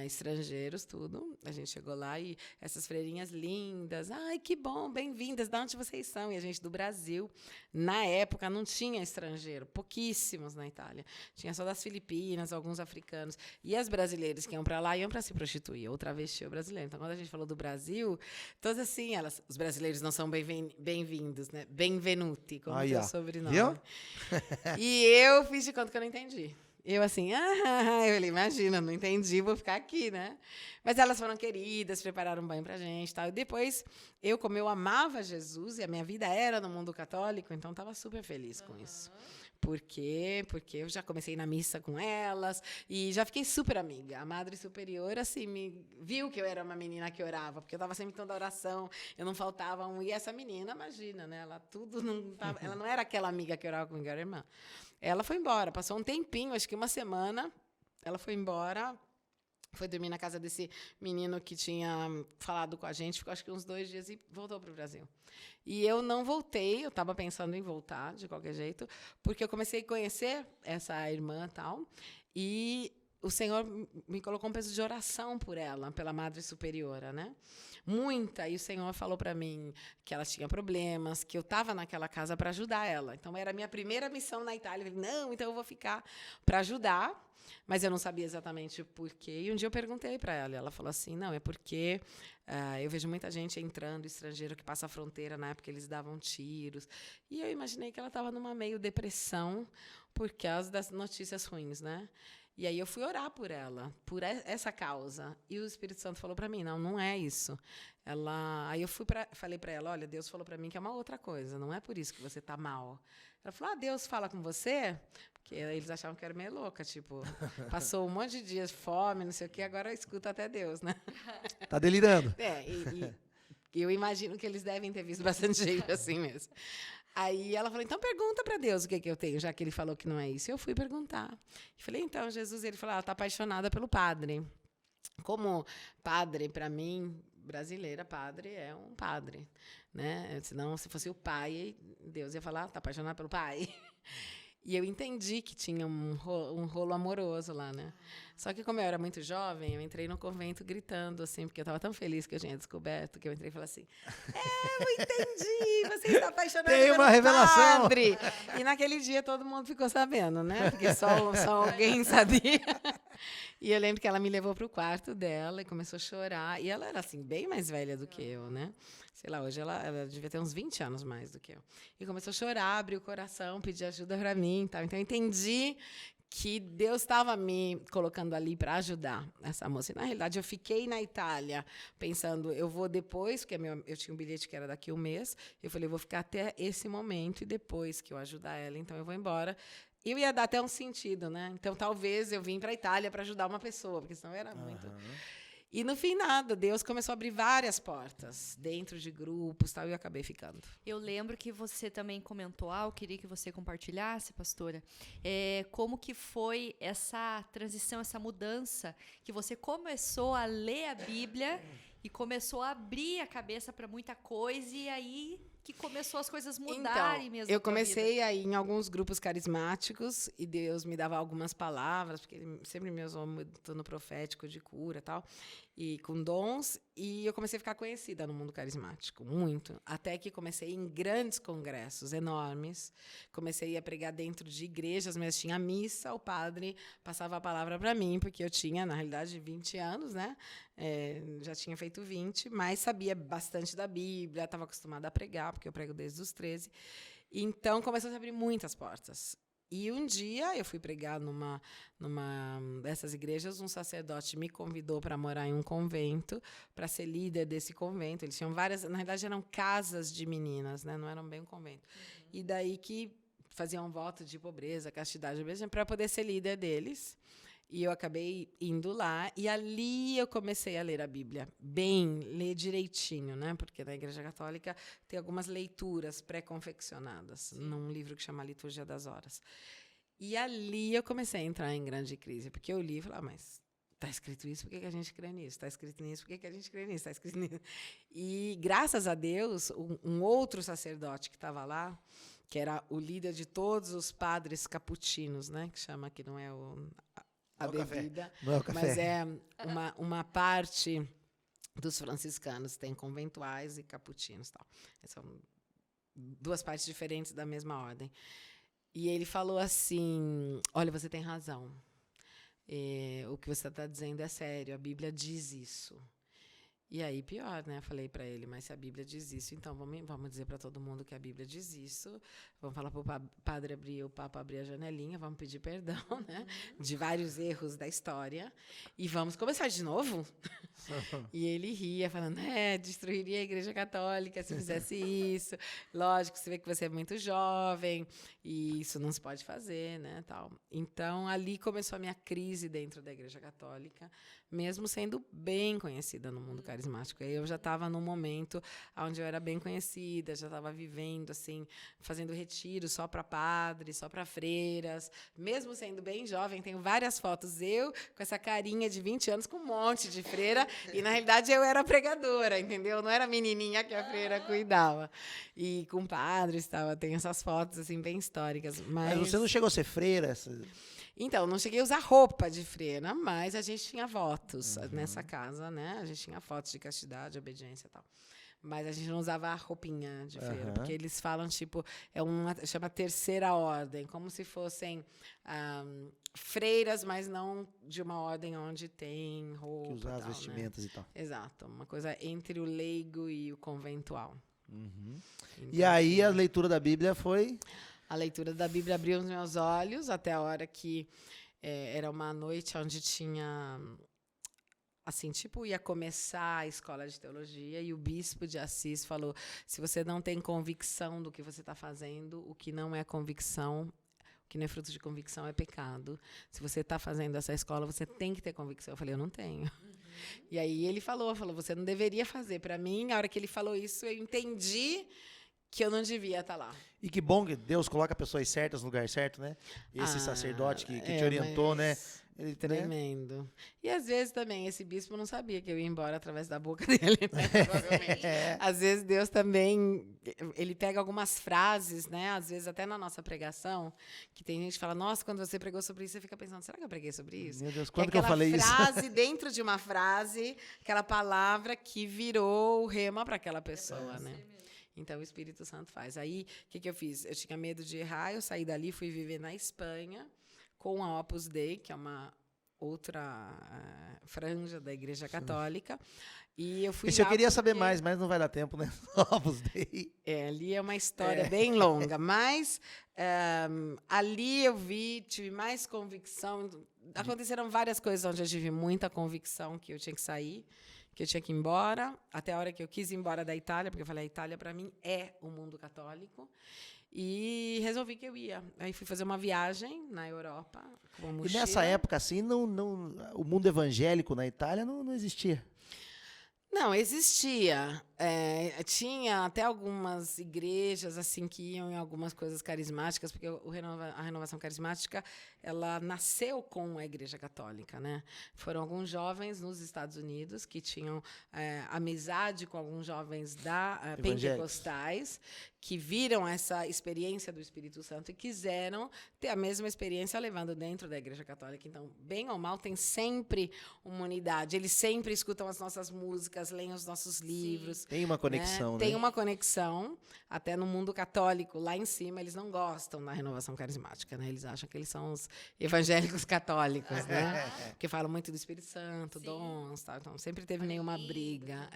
estrangeiros, tudo. A gente chegou lá e essas freirinhas lindas. Ai, que bom, bem-vindas. De onde vocês são? E a gente do Brasil. Na época, não tinha estrangeiro. Pouquíssimos na Itália. Tinha só das Filipinas, alguns africanos. E as brasileiras que iam para lá, iam para se prostituir. Ou travesti ou brasileiro. Então, quando a gente falou do Brasil, todas assim, os brasileiros não são bem-vindos, né? Benvenuti, como é o sobrenome. Viu? E eu fiz de conta que eu não entendi. Eu assim, eu falei, imagina, não entendi, vou ficar aqui, né? Mas elas foram queridas, prepararam um banho pra gente, tal. E depois, como eu amava Jesus e a minha vida era no mundo católico, então estava super feliz com isso. Por quê? Porque eu já comecei na missa com elas e já fiquei super amiga. A Madre Superior, assim, me viu que eu era uma menina que orava, porque eu estava sempre em toda oração, eu não faltava um. E essa menina, imagina, né? Ela não era aquela amiga que orava comigo, era irmã. ela foi embora. Passou um tempinho, acho que uma semana, ela foi embora. Foi dormir na casa desse menino que tinha falado com a gente, ficou acho que uns 2 dias e voltou para o Brasil. E eu não voltei, eu estava pensando em voltar, de qualquer jeito, porque eu comecei a conhecer essa irmã e tal, e o Senhor me colocou um peso de oração por ela, pela Madre Superiora, né? Muita. E o Senhor falou para mim que ela tinha problemas, que eu estava naquela casa para ajudar ela. Então, era a minha primeira missão na Itália. Eu falei, não, então eu vou ficar para ajudar. Mas eu não sabia exatamente o porquê. E um dia eu perguntei para ela. E ela falou assim, não, é porque eu vejo muita gente entrando, estrangeiro que passa a fronteira, na época eles davam tiros. E eu imaginei que ela estava numa meio depressão por causa das notícias ruins, né? E aí eu fui orar por ela, por essa causa. E o Espírito Santo falou para mim, não é isso. Aí eu falei para ela, olha, Deus falou para mim que é uma outra coisa, não é por isso que você está mal. Ela falou, Deus fala com você? Porque eles achavam que eu era meio louca, tipo, passou um monte de dias, fome, não sei o quê, agora escuta até Deus, né? Tá delirando. E eu imagino que eles devem ter visto bastante gente assim mesmo. Aí ela falou, então pergunta para Deus o que eu tenho, já que ele falou que não é isso. Eu fui perguntar. E falei, então, Jesus, ele falou, ela está apaixonada pelo padre. Como padre, para mim, brasileira, padre é um padre, né? Senão, se fosse o pai, Deus ia falar, está apaixonada pelo pai. E eu entendi que tinha um rolo amoroso lá, né? Só que, como eu era muito jovem, eu entrei no convento gritando, assim, porque eu estava tão feliz que eu tinha descoberto, que eu entrei e falei assim, eu entendi, você está apaixonada Tem uma pelo revelação. padre. E naquele dia todo mundo ficou sabendo, né? Porque só alguém sabia. E eu lembro que ela me levou para o quarto dela e começou a chorar. E ela era, assim, bem mais velha do que eu, né? Sei lá, hoje ela devia ter uns 20 anos mais do que eu. E começou a chorar, abriu o coração, pedir ajuda para mim. Tal. Então, eu entendi que Deus estava me colocando ali para ajudar essa moça. E, na realidade, eu fiquei na Itália pensando, eu vou depois, porque eu tinha um bilhete que era daqui a um mês, eu falei, eu vou ficar até esse momento e depois que eu ajudar ela, então eu vou embora. Eu ia dar até um sentido, né? Então, talvez eu vim para a Itália para ajudar uma pessoa, porque senão era muito... E, no fim, nada. Deus começou a abrir várias portas dentro de grupos, tal, e eu acabei ficando. Eu lembro que você também comentou, eu queria que você compartilhasse, pastora, como que foi essa transição, essa mudança, que você começou a ler a Bíblia e começou a abrir a cabeça para muita coisa, e aí que começou as coisas mudarem então, mesmo. Eu comecei a ir em alguns grupos carismáticos e Deus me dava algumas palavras, porque Ele sempre me usou muito no profético de cura e tal, e com dons, e eu comecei a ficar conhecida no mundo carismático, muito. Até que comecei em grandes congressos enormes, comecei a pregar dentro de igrejas, mas tinha missa, o padre passava a palavra para mim, porque eu tinha, na realidade, 20 anos, né? Já tinha feito 20, mas sabia bastante da Bíblia, estava acostumada a pregar, porque eu prego desde os 13. Então, começou a se abrir muitas portas. E um dia eu fui pregar numa dessas igrejas, um sacerdote me convidou para morar em um convento, para ser líder desse convento. Eles tinham várias, na verdade eram casas de meninas, né? Não eram bem um convento. E daí que faziam um voto de pobreza, castidade, para poder ser líder deles. E eu acabei indo lá, e ali eu comecei a ler a Bíblia, ler direitinho, né? Porque na Igreja Católica tem algumas leituras pré-confeccionadas, num livro que chama Liturgia das Horas. E ali eu comecei a entrar em grande crise, porque eu li e falei, mas está escrito isso, por que a gente crê nisso? Está escrito nisso, por que a gente crê nisso? Está escrito nisso. E, graças a Deus, um outro sacerdote que estava lá, que era o líder de todos os padres caputinos, né? Que chama, que não é a bebida, não é o café. Mas é uma parte dos franciscanos, tem conventuais e caputinos. Tal. São 2 partes diferentes da mesma ordem. E ele falou assim, olha, você tem razão. O que você está dizendo é sério, a Bíblia diz isso. E aí, pior, né? Falei para ele, mas se a Bíblia diz isso, então vamos dizer para todo mundo que a Bíblia diz isso, vamos falar para o padre abrir, o Papa abrir a janelinha, vamos pedir perdão, né? De vários erros da história, e vamos começar de novo. E ele ria, falando, destruiria a Igreja Católica se fizesse isso. Lógico, você vê que você é muito jovem, e isso não se pode fazer, né? Tal. Então, ali começou a minha crise dentro da Igreja Católica, mesmo sendo bem conhecida no mundo carismático. Aí eu já estava num momento onde eu era bem conhecida, já estava vivendo, assim, fazendo retiro só para padres, só para freiras. Mesmo sendo bem jovem, tenho várias fotos, eu com essa carinha de 20 anos, com um monte de freira, e na realidade eu era pregadora, entendeu? Não era a menininha que a freira cuidava. E com padres e tal, tem essas fotos, assim, bem históricas. Mas você não chegou a ser freira? Então, não cheguei a usar roupa de freira, mas a gente tinha votos nessa casa, né? A gente tinha fotos de castidade, obediência e tal. Mas a gente não usava a roupinha de freira, porque eles falam, tipo, chama terceira ordem, como se fossem freiras, mas não de uma ordem onde tem roupa. Que usar as tal, vestimentas, né? e tal. Exato, uma coisa entre o leigo e o conventual. Então, Então, e aí a leitura da Bíblia foi... a leitura da Bíblia abriu os meus olhos até a hora que era uma noite onde tinha, assim, tipo, ia começar a escola de teologia e o bispo de Assis falou, se você não tem convicção do que você está fazendo, o que não é convicção, o que não é fruto de convicção é pecado. Se você está fazendo essa escola, você tem que ter convicção. Eu falei, eu não tenho. E aí ele falou, você não deveria fazer. Para mim, a hora que ele falou isso, eu entendi que eu não devia estar lá. E que bom que Deus coloca pessoas certas no lugar certo, né? Esse sacerdote que te orientou, né? Ele, tremendo. Né? E às vezes também, esse bispo não sabia que eu ia embora através da boca dele, né? Provavelmente. Às vezes Deus também, ele pega algumas frases, né? Às vezes até na nossa pregação, que tem gente que fala, nossa, quando você pregou sobre isso, você fica pensando, será que eu preguei sobre isso? Meu Deus, quando que eu falei isso? Aquela frase dentro de uma frase, aquela palavra que virou o rema para aquela pessoa, né? Então, o Espírito Santo faz. Aí, o que eu fiz? Eu tinha medo de errar, eu saí dali, fui viver na Espanha, com a Opus Dei, que é uma outra franja da Igreja Católica. E eu fui eu queria saber mais, mas não vai dar tempo, né? Opus Dei. Ali é uma história bem longa, mas ali eu tive mais convicção. Aconteceram várias coisas onde eu tive muita convicção que eu tinha que sair, que eu tinha que ir embora, até a hora que eu quis ir embora da Itália, porque eu falei, a Itália, para mim, é o mundo católico. E resolvi que eu ia. Aí fui fazer uma viagem na Europa, com uma mochila. E nessa época, assim, o mundo evangélico na Itália não existia? Não, existia. Tinha até algumas igrejas assim que iam em algumas coisas carismáticas, porque a renovação carismática ela nasceu com a Igreja Católica, né? Foram alguns jovens nos Estados Unidos que tinham amizade com alguns jovens da pentecostais, que viram essa experiência do Espírito Santo e quiseram ter a mesma experiência levando dentro da Igreja Católica. Então, bem ou mal, tem sempre uma unidade. Eles sempre escutam as nossas músicas, leem os nossos livros. Tem uma conexão, né? Tem uma conexão. Até no mundo católico, lá em cima, eles não gostam da renovação carismática, né? Eles acham que eles são os evangélicos católicos, né? Porque falam muito do Espírito Santo, dons, tal. Então, sempre teve nenhuma briga.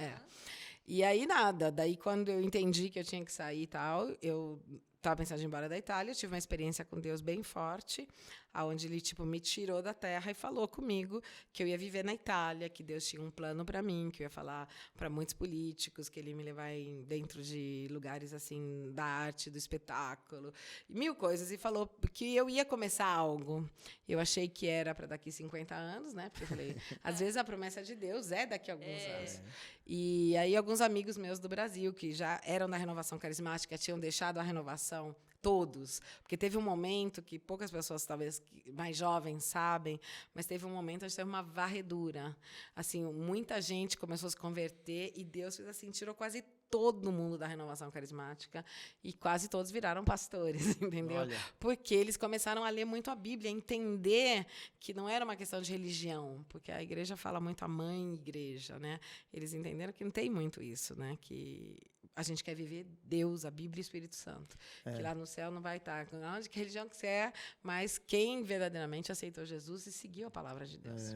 E aí, nada. Daí, quando eu entendi que eu tinha que sair e tal, eu estava pensando em ir embora da Itália, eu tive uma experiência com Deus bem forte, onde ele me tirou da terra e falou comigo que eu ia viver na Itália, que Deus tinha um plano para mim, que eu ia falar para muitos políticos, que ele ia me levar dentro de lugares assim da arte, do espetáculo, mil coisas, e falou que eu ia começar algo. Eu achei que era para daqui 50 anos, né? Porque eu falei, às vezes a promessa de Deus é daqui a alguns anos. E aí alguns amigos meus do Brasil, que já eram da renovação carismática, tinham deixado a renovação, todos, porque teve um momento que poucas pessoas, talvez mais jovens, sabem, mas teve um momento onde teve uma varredura. Assim, muita gente começou a se converter e Deus fez assim, tirou quase todo mundo da renovação carismática e quase todos viraram pastores, entendeu? Olha. Porque eles começaram a ler muito a Bíblia, a entender que não era uma questão de religião, porque a igreja fala muito a mãe igreja, né? Eles entenderam que não tem muito isso, né? Que a gente quer viver Deus, a Bíblia e o Espírito Santo. Que lá no céu não vai estar onde que religião que você é, mas quem verdadeiramente aceitou Jesus e seguiu a palavra de Deus.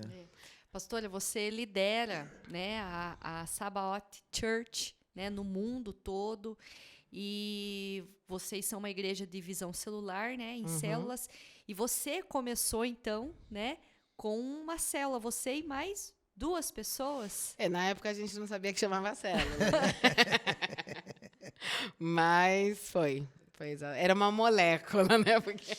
Pastora, você lidera, né, a Sabaoth Church, né, no mundo todo, e vocês são uma igreja de visão celular, né, em células, e você começou, então, né, com uma célula, você e mais 2 pessoas. Na época a gente não sabia que chamava célula. Mas foi. Era uma molécula, né? Porque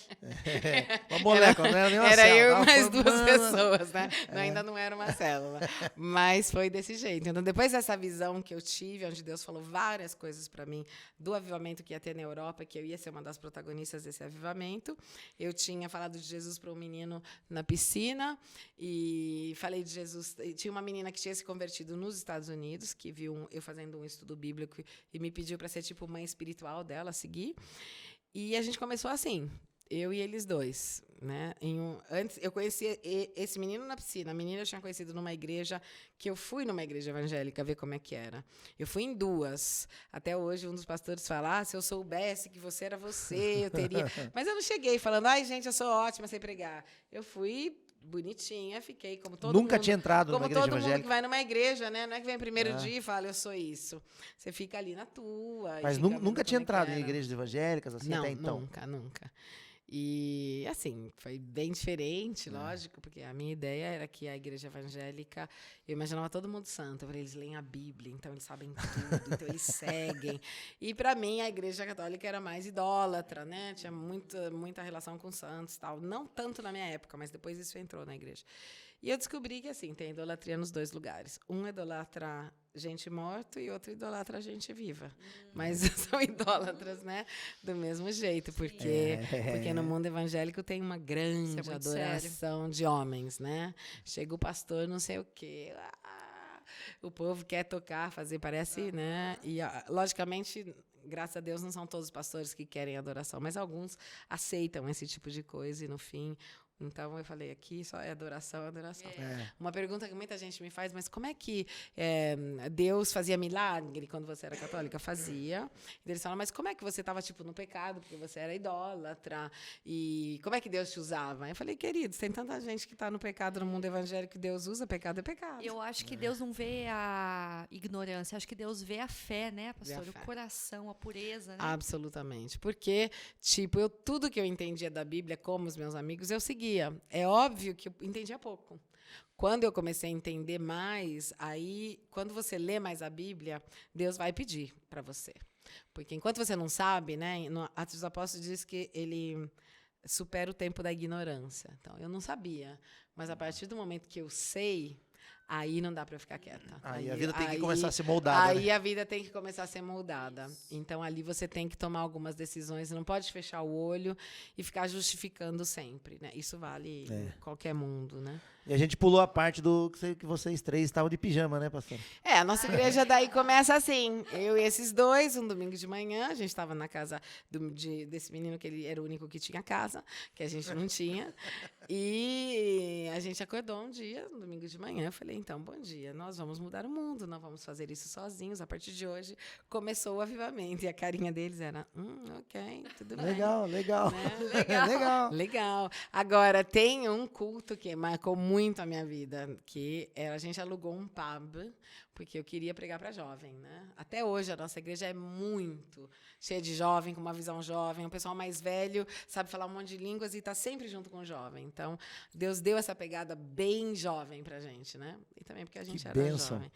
Uma molécula, não era nem uma Era célula. eu e Tava mais duas formando. pessoas, né? Ainda não era uma célula. Mas foi desse jeito. Então, depois dessa visão que eu tive, onde Deus falou várias coisas para mim, do avivamento que ia ter na Europa, que eu ia ser uma das protagonistas desse avivamento, eu tinha falado de Jesus para um menino na piscina e falei de Jesus. E tinha uma menina que tinha se convertido nos Estados Unidos, que viu eu fazendo um estudo bíblico e me pediu para ser tipo mãe espiritual dela, seguir. E a gente começou assim, eu e eles dois, né? Antes eu conhecia esse menino na piscina. A menina eu tinha conhecido numa igreja, que eu fui numa igreja evangélica ver como é que era. Eu fui em duas. Até hoje um dos pastores fala: se eu soubesse que você era você, eu teria. Mas eu não cheguei falando: ai, gente, eu sou ótima sem pregar. Eu fui bonitinha, fiquei como todo mundo. Nunca tinha entrado numa Como igreja todo mundo que evangélica. vai numa igreja, né? Não é que vem primeiro dia e fala, eu sou isso. Você fica ali na tua. Mas e fica nunca vendo tinha como é que entrado em era. igrejas evangélicas assim Não, até então. nunca. E, assim, foi bem diferente, lógico, porque a minha ideia era que a igreja evangélica, eu imaginava todo mundo santo, eu falei, eles leem a Bíblia, então eles sabem tudo, então eles seguem. E, para mim, a igreja católica era mais idólatra, né? Tinha muita relação com santos e tal. Não tanto na minha época, mas depois isso entrou na igreja. E eu descobri que, assim, tem idolatria nos dois lugares. Um idolatra gente morta e outro idolatra gente viva. Mas são idólatras, né? Do mesmo jeito, porque no mundo evangélico tem uma grande Isso é muito adoração de homens, né? Chega o pastor, não sei o quê. O povo quer tocar, fazer, parece, né? E, logicamente, graças a Deus, não são todos os pastores que querem adoração, mas alguns aceitam esse tipo de coisa e, no fim... Então, eu falei, aqui só é adoração, adoração. Uma pergunta que muita gente me faz, mas como é que Deus fazia milagre quando você era católica? Fazia. E eles falam, mas como é que você estava, tipo, no pecado, porque você era idólatra? E como é que Deus te usava? Eu falei, queridos, tem tanta gente que está no pecado no mundo evangélico que Deus usa, pecado é pecado. Eu acho que Deus não vê a ignorância, acho que Deus vê a fé, né, pastor? O coração, a pureza, né? Absolutamente. Porque, tipo, tudo que eu entendia da Bíblia, como os meus amigos, eu seguia. É óbvio que eu entendia pouco. Quando eu comecei a entender mais, aí, quando você lê mais a Bíblia, Deus vai pedir para você. Porque enquanto você não sabe, né, no Atos dos Apóstolos diz que ele supera o tempo da ignorância. Então, eu não sabia. Mas a partir do momento que eu sei, aí não dá para ficar quieta. Aí a vida tem que começar a ser moldada. Aí né? a vida tem que começar a ser moldada. Então, ali você tem que tomar algumas decisões. Você não pode fechar o olho e ficar justificando sempre, né? Isso vale em qualquer mundo, né? E a gente pulou a parte do que vocês três estavam de pijama, né, pastor? A nossa igreja daí começa assim. Eu e esses dois, um domingo de manhã, a gente estava na casa desse menino, que ele era o único que tinha casa, que a gente não tinha. E a gente acordou um dia, um domingo de manhã, eu falei, então, bom dia, nós vamos mudar o mundo, não vamos fazer isso sozinhos. A partir de hoje, começou o avivamento. E a carinha deles era, ok, tudo bem. Legal. Né? Legal. Agora, tem um culto que marcou muito a minha vida, que a gente alugou um pub, porque eu queria pregar para jovem, né? Até hoje, a nossa igreja é muito cheia de jovem, com uma visão jovem. O pessoal mais velho sabe falar um monte de línguas e está sempre junto com o jovem. Então, Deus deu essa pegada bem jovem para a gente, né? E também porque a gente era jovem.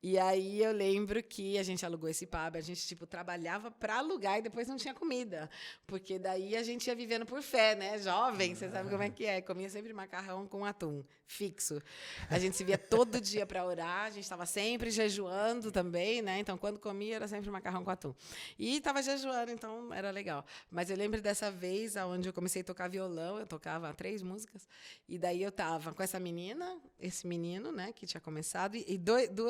E aí eu lembro que a gente alugou esse pub, a gente, tipo, trabalhava para alugar e depois não tinha comida. Porque daí a gente ia vivendo por fé, né? Jovem, você sabe como é que é. Comia sempre macarrão com atum, fixo. A gente se via todo dia para orar, a gente estava sempre jejuando também, né? Então, quando comia, era sempre macarrão com atum. E estava jejuando, então era legal. Mas eu lembro dessa vez onde eu comecei a tocar violão, eu tocava 3 músicas, e daí eu estava com essa menina, esse menino, né, que tinha começado, e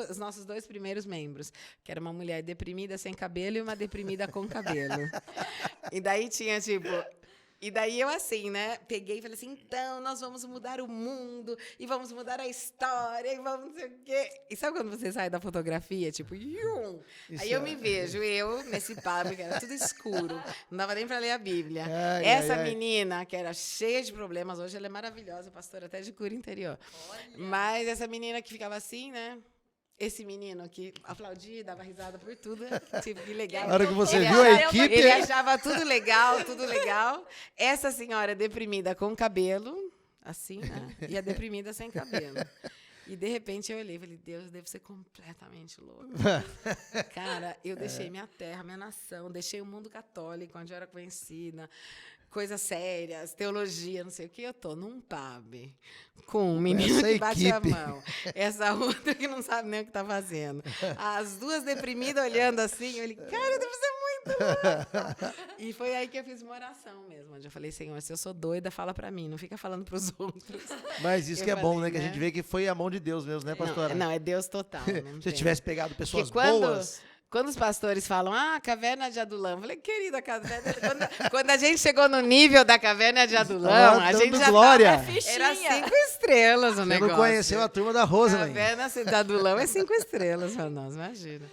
os nossos 2 primeiros membros, que era uma mulher deprimida sem cabelo e uma deprimida com cabelo. E daí tinha, tipo... E daí eu, assim, né, peguei e falei assim, então, nós vamos mudar o mundo, e vamos mudar a história, e vamos não sei o quê. E sabe quando você sai da fotografia, tipo, yum? Aí eu me vejo, nesse pub, que era tudo escuro, não dava nem para ler a Bíblia. Essa menina, que era cheia de problemas, hoje ela é maravilhosa, pastora até de cura interior. Olha. Mas essa menina que ficava assim, né? Esse menino que aplaudia, dava risada por tudo, tipo, que legal. Na hora que você viu a equipe... Ele achava tudo legal, tudo legal. Essa senhora deprimida com cabelo, assim, né? E a deprimida sem cabelo. E, de repente, eu olhei e falei, Deus, eu devo ser completamente louco. Cara, eu deixei minha terra, minha nação, deixei o mundo católico, onde eu era conhecida, coisas sérias, teologia, não sei o quê. Eu tô num pub com um menino essa que bate equipe. a mão. Essa outra que não sabe nem o que tá fazendo. As duas deprimidas olhando assim. Eu falei, cara, deve ser muito louco. E foi aí que eu fiz uma oração mesmo. Onde eu falei, Senhor, se eu sou doida, fala pra mim. Não fica falando pros outros. Mas isso Eu que é bom, falei, né? Que a gente vê que foi a mão de Deus mesmo, né, pastora? Não, é Deus total. Não Se você tem. tivesse pegado pessoas Porque boas... quando os pastores falam, caverna de Adulão, eu falei, querida, caverna. Quando a gente chegou no nível da caverna de Adulão, a dando gente já glória. tava, era 5 estrelas o Você negócio. não conheceu a turma da Rosalind. Caverna de Adulão é 5 estrelas para nós, imagina.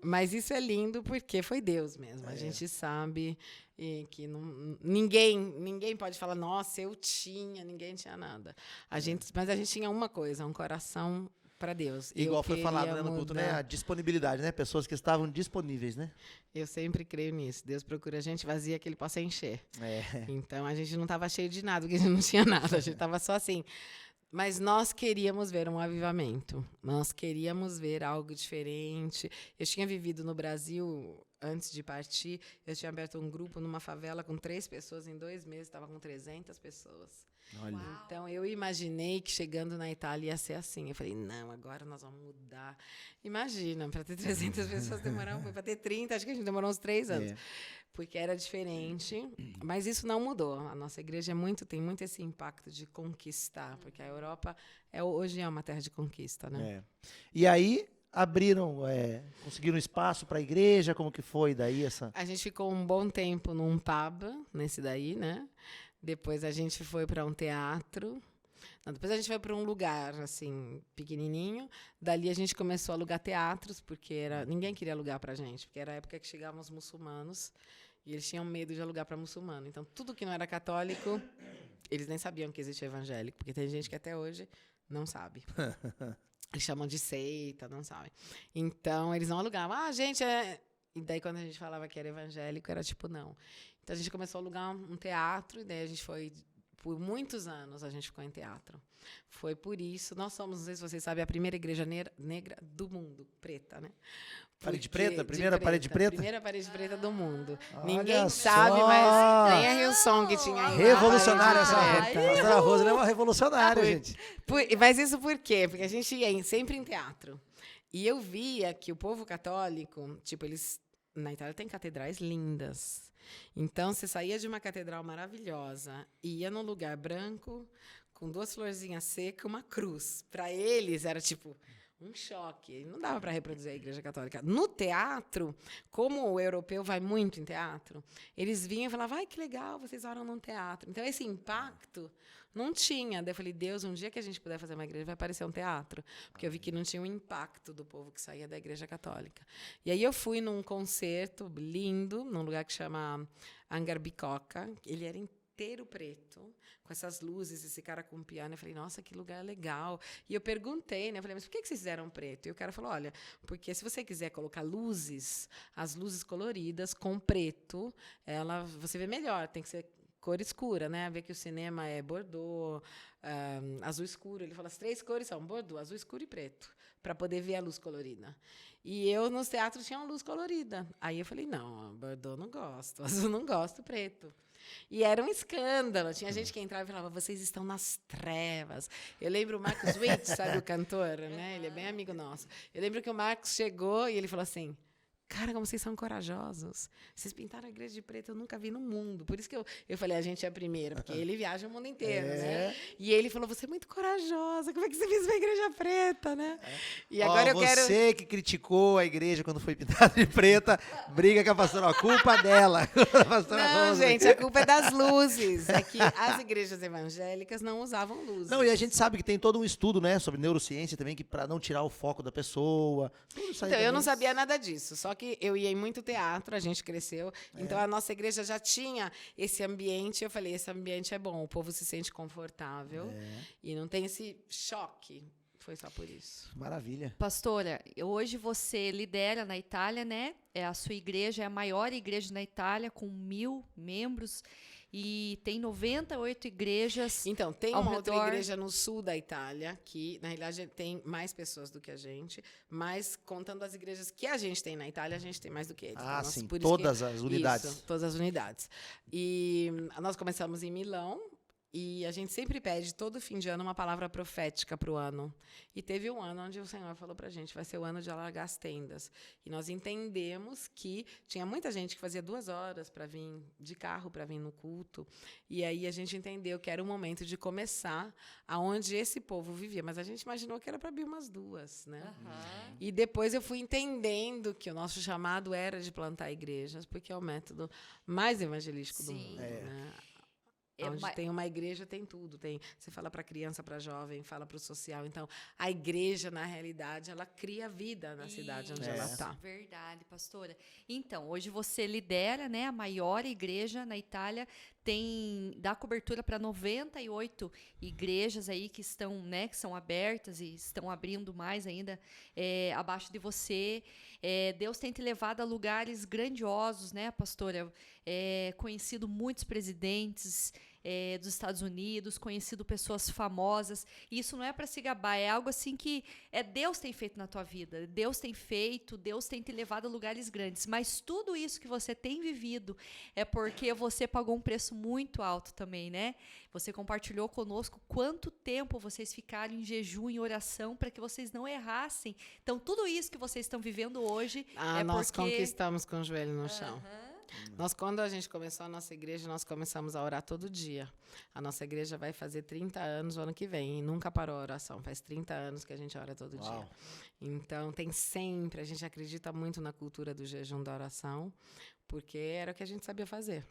Mas isso é lindo porque foi Deus mesmo. A gente sabe que ninguém pode falar, nossa, ninguém tinha nada. Mas a gente tinha uma coisa, um coração para Deus. Igual foi falado, né, no culto, né? A disponibilidade, né? Pessoas que estavam disponíveis, né? Eu sempre creio nisso. Deus procura gente vazia que ele possa encher. Então, a gente não estava cheio de nada, porque a gente não tinha nada. A gente estava só assim. Mas nós queríamos ver um avivamento. Nós queríamos ver algo diferente. Eu tinha vivido no Brasil, antes de partir, eu tinha aberto um grupo numa favela com 3 pessoas. Em 2 meses, estava com 300 pessoas. Olha. Então, eu imaginei que chegando na Itália ia ser assim. Eu falei, não, agora nós vamos mudar. Imagina, para ter 300 pessoas demorou, para ter 30, acho que a gente demorou uns 3 anos. Porque era diferente, mas isso não mudou. A nossa igreja tem muito esse impacto de conquistar, porque a Europa hoje é uma terra de conquista, né? E aí, abriram, conseguiram espaço para a igreja, como que foi daí essa... A gente ficou um bom tempo num pub, nesse daí, né? Depois a gente foi para um teatro. Não, depois a gente foi para um lugar, assim, pequenininho. Dali a gente começou a alugar teatros, porque ninguém queria alugar para a gente, porque era a época que chegavam os muçulmanos, e eles tinham medo de alugar para muçulmano. Então, tudo que não era católico, eles nem sabiam que existia evangélico, porque tem gente que até hoje não sabe. Eles chamam de seita, não sabem. Então, eles não alugavam. Gente, E daí, quando a gente falava que era evangélico, era tipo, não. Então, a gente começou a alugar um teatro, e daí a gente foi... Por muitos anos, a gente ficou em teatro. Foi por isso... Nós somos, não sei se vocês sabem, a primeira igreja negra do mundo, preta, né? Parede preta? Primeira parede preta? Primeira parede preta do mundo. Olha Ninguém só! sabe, mas nem a Hillsong tinha ainda. Revolucionária a parede essa preta. pastora Rosa, é uma revolucionária, gente. Mas isso por quê? Porque a gente ia sempre em teatro. E eu via que o povo católico, tipo, eles... Na Itália tem catedrais lindas. Então, você saía de uma catedral maravilhosa e ia num lugar branco, com 2 florzinhas secas, uma cruz. Para eles, era tipo um choque. Não dava para reproduzir a Igreja Católica. No teatro, como o europeu vai muito em teatro, eles vinham e falavam, ai, que legal, vocês oram num teatro. Então, esse impacto não tinha. Daí eu falei, Deus, um dia que a gente puder fazer uma igreja, vai aparecer um teatro. Porque eu vi que não tinha o impacto do povo que saía da Igreja Católica. E aí eu fui num concerto lindo, num lugar que chama Hangar Bicocca. Ele era inteiro preto, com essas luzes, esse cara com piano. Eu falei, nossa, que lugar legal. E eu perguntei, né? Eu falei, mas por que vocês fizeram preto? E o cara falou, olha, porque se você quiser colocar luzes, as luzes coloridas com preto, você vê melhor, tem que ser cor escura, né? Ver que o cinema é bordeaux, azul escuro. Ele falou, as 3 cores são bordeaux, azul escuro e preto, para poder ver a luz colorida. E eu, nos teatros, tinha uma luz colorida. Aí eu falei, não, bordeaux não gosto, azul não gosto, preto. E era um escândalo. Tinha gente que entrava e falava, vocês estão nas trevas. Eu lembro o Marcos Witt, sabe o cantor, né? Ele é bem amigo nosso. Eu lembro que o Marcos chegou e ele falou assim, cara, como vocês são corajosos. Vocês pintaram a igreja de preto, eu nunca vi no mundo. Por isso que eu falei, a gente é a primeira, porque ele viaja o mundo inteiro, né? E ele falou, você é muito corajosa, como é que você fez uma igreja preta, né? E agora Você que criticou a igreja quando foi pintada de preta, briga com a pastora, a culpa dela. A pastora Não, Rosa. gente, a culpa é das luzes. É que as igrejas evangélicas não usavam luzes. Não, e a gente sabe que tem todo um estudo, né, sobre neurociência também, que para não tirar o foco da pessoa. Então, eu não sabia nada disso, só que eu ia em muito teatro, a gente cresceu, então a nossa igreja já tinha esse ambiente, eu falei, esse ambiente é bom, o povo se sente confortável e não tem esse choque, foi só por isso. Maravilha. Pastora, hoje você lidera na Itália, né? A sua igreja é a maior igreja na Itália, com 1000 membros. e tem 98 igrejas. Então, tem ao uma outra redor. igreja no sul da Itália, que, na realidade, tem mais pessoas do que a gente, mas contando as igrejas que a gente tem na Itália, a gente tem mais do que eles. Ah, Então, sim, por isso todas as unidades. Isso, todas as unidades. E nós começamos em Milão, e a gente sempre pede, todo fim de ano, uma palavra profética para o ano. E teve um ano onde o Senhor falou para a gente, vai ser o ano de alargar as tendas. E nós entendemos que tinha muita gente que fazia 2 horas para vir de carro, para vir no culto. E aí a gente entendeu que era o momento de começar aonde esse povo vivia. Mas a gente imaginou que era para abrir umas 2, né? Aham. E depois eu fui entendendo que o nosso chamado era de plantar igrejas, porque é o método mais evangelístico do Sim. mundo, né? É Onde ma- tem uma igreja, tem tudo. Você fala para criança, para jovem, fala para o social. Então, a igreja, na realidade, ela cria vida na cidade onde ela Isso. está. Verdade, pastora. Então, hoje você lidera, né, a maior igreja na Itália, dá cobertura para 98 igrejas aí que estão, né, que são abertas e estão abrindo mais ainda abaixo de você. Deus tem te levado a lugares grandiosos, né, pastora? Conhecido muitos presidentes dos Estados Unidos, conhecido pessoas famosas. E isso não é para se gabar, é algo assim que Deus tem feito na tua vida. Deus tem feito, Deus tem te levado a lugares grandes. Mas tudo isso que você tem vivido é porque você pagou um preço muito alto também, né? Você compartilhou conosco quanto tempo vocês ficaram em jejum, em oração, para que vocês não errassem. Então, tudo isso que vocês estão vivendo hoje Nós porque... conquistamos com o joelho no chão. Aham. Quando a gente começou a nossa igreja, nós começamos a orar todo dia. A nossa igreja vai fazer 30 anos o ano que vem, e nunca parou a oração. Faz 30 anos que a gente ora todo Uau. dia. Então, a gente acredita muito na cultura do jejum da oração, porque era o que a gente sabia fazer.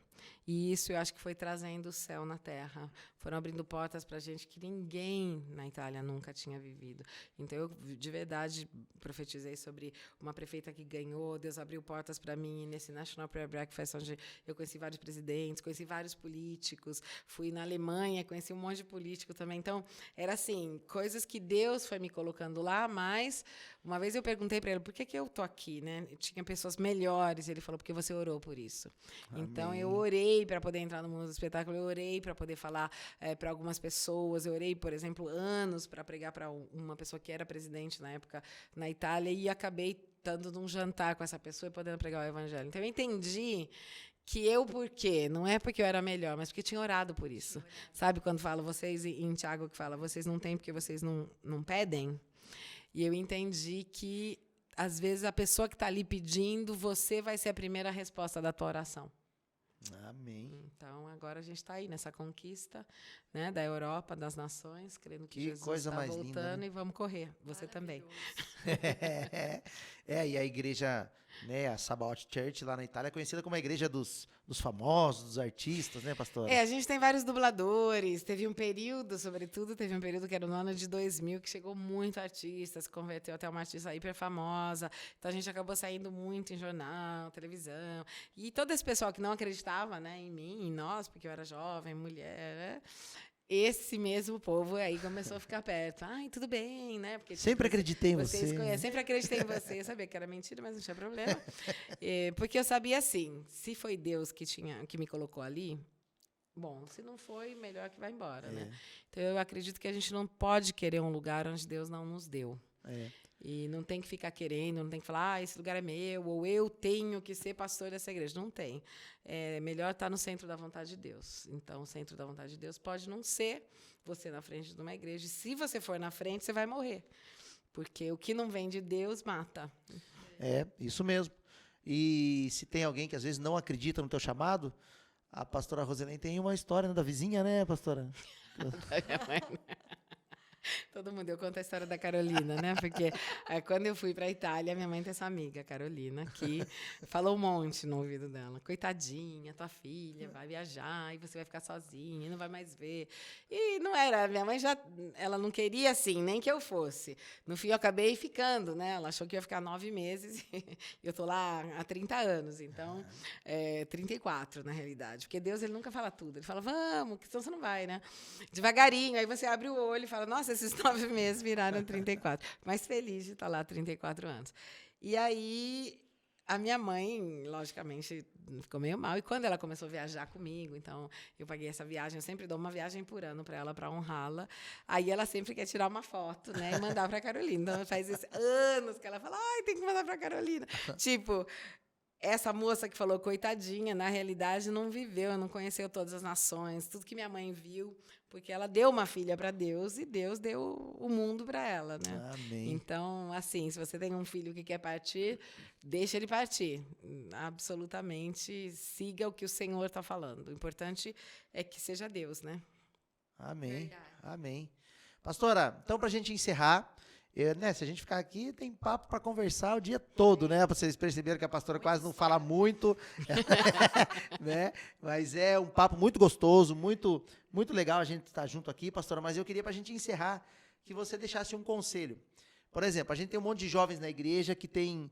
E isso eu acho que foi trazendo o céu na terra. Foram abrindo portas para a gente que ninguém na Itália nunca tinha vivido. Então, eu, de verdade, profetizei sobre uma prefeita que ganhou, Deus abriu portas para mim nesse National Prayer Breakfast, onde eu conheci vários presidentes, conheci vários políticos, fui na Alemanha, conheci um monte de político também. Então, era assim, coisas que Deus foi me colocando lá, mas uma vez eu perguntei para ele, por que eu tô aqui, né? Tinha pessoas melhores, ele falou, porque você orou por isso. Então, eu orei para poder entrar no mundo do espetáculo, eu orei para poder falar para algumas pessoas, eu orei, por exemplo, anos para pregar para uma pessoa que era presidente na época na Itália e acabei estando num jantar com essa pessoa e podendo pregar o evangelho. Então, eu entendi que por quê? Não é porque eu era melhor, mas porque tinha orado por isso. Sabe quando fala, vocês, em Tiago que fala, vocês não têm porque vocês não pedem? E eu entendi que, às vezes, a pessoa que está ali pedindo, você vai ser a primeira resposta da tua oração. Amém. Então, agora a gente está aí nessa conquista, né, da Europa, das nações, crendo que Jesus coisa está mais voltando, linda, né? e vamos correr. Você também. E a igreja, né, a Sabaoth Church lá na Itália é conhecida como a igreja dos famosos, dos artistas, né, pastora? A gente tem vários dubladores. Teve um período, sobretudo, que era no ano de 2000, que chegou muito artista, se converteu até uma artista hiper famosa. Então, a gente acabou saindo muito em jornal, televisão. E todo esse pessoal que não acreditava, né, em mim, em nós, porque eu era jovem, mulher, né? Esse mesmo povo aí começou a ficar perto. Ai, tudo bem, né? Porque Sempre acreditei em você. Sempre acreditei em você. Eu sabia que era mentira, mas não tinha problema. Porque eu sabia assim, se foi Deus que me colocou ali, bom, se não foi, melhor que vá embora, né? Então, eu acredito que a gente não pode querer um lugar onde Deus não nos deu. E não tem que ficar querendo, não tem que falar, esse lugar é meu, ou eu tenho que ser pastor dessa igreja. Não tem. É melhor estar no centro da vontade de Deus. Então, o centro da vontade de Deus pode não ser você na frente de uma igreja. E se você for na frente, você vai morrer. Porque o que não vem de Deus mata. Isso mesmo. E se tem alguém que às vezes não acredita no teu chamado, a pastora Roselém tem uma história, né, da vizinha, né, pastora? Todo mundo, eu conto a história da Carolina, né? Porque quando eu fui para a Itália, minha mãe tem essa amiga, Carolina, que falou um monte no ouvido dela. Coitadinha, tua filha vai viajar e você vai ficar sozinha e não vai mais ver. E não era, minha mãe ela não queria assim, nem que eu fosse. No fim, eu acabei ficando, né? Ela achou que ia ficar 9 meses e eu tô lá há 30 anos, então, 34 na realidade. Porque Deus, ele nunca fala tudo. Ele fala, vamos, que senão você não vai, né? Devagarinho, aí você abre o olho e fala, nossa, esses 9 meses viraram 34. Mas feliz de estar lá há 34 anos. E aí, A minha mãe, logicamente, ficou meio mal. E quando ela começou a viajar comigo, então eu paguei essa viagem, eu sempre dou uma viagem por ano para ela, para honrá-la. Aí ela sempre quer tirar uma foto, né, e mandar para Carolina. Então faz anos que ela fala, ai, tem que mandar para Carolina. Tipo, essa moça que falou, coitadinha, na realidade não viveu, não conheceu todas as nações, tudo que minha mãe viu, porque ela deu uma filha para Deus e Deus deu o mundo para ela, né? Amém. Então, assim, se você tem um filho que quer partir, deixa ele partir. Absolutamente, siga o que o Senhor está falando. O importante é que seja Deus, né? Amém. Verdade. Amém. Pastora, então para a gente encerrar, né, se a gente ficar aqui, tem papo para conversar o dia todo, né? Vocês perceberam que a pastora quase não fala muito, né? Mas é um papo muito gostoso, muito, muito legal a gente estar junto aqui, pastora. Mas eu queria, para a gente encerrar, que você deixasse um conselho. Por exemplo, a gente tem um monte de jovens na igreja que tem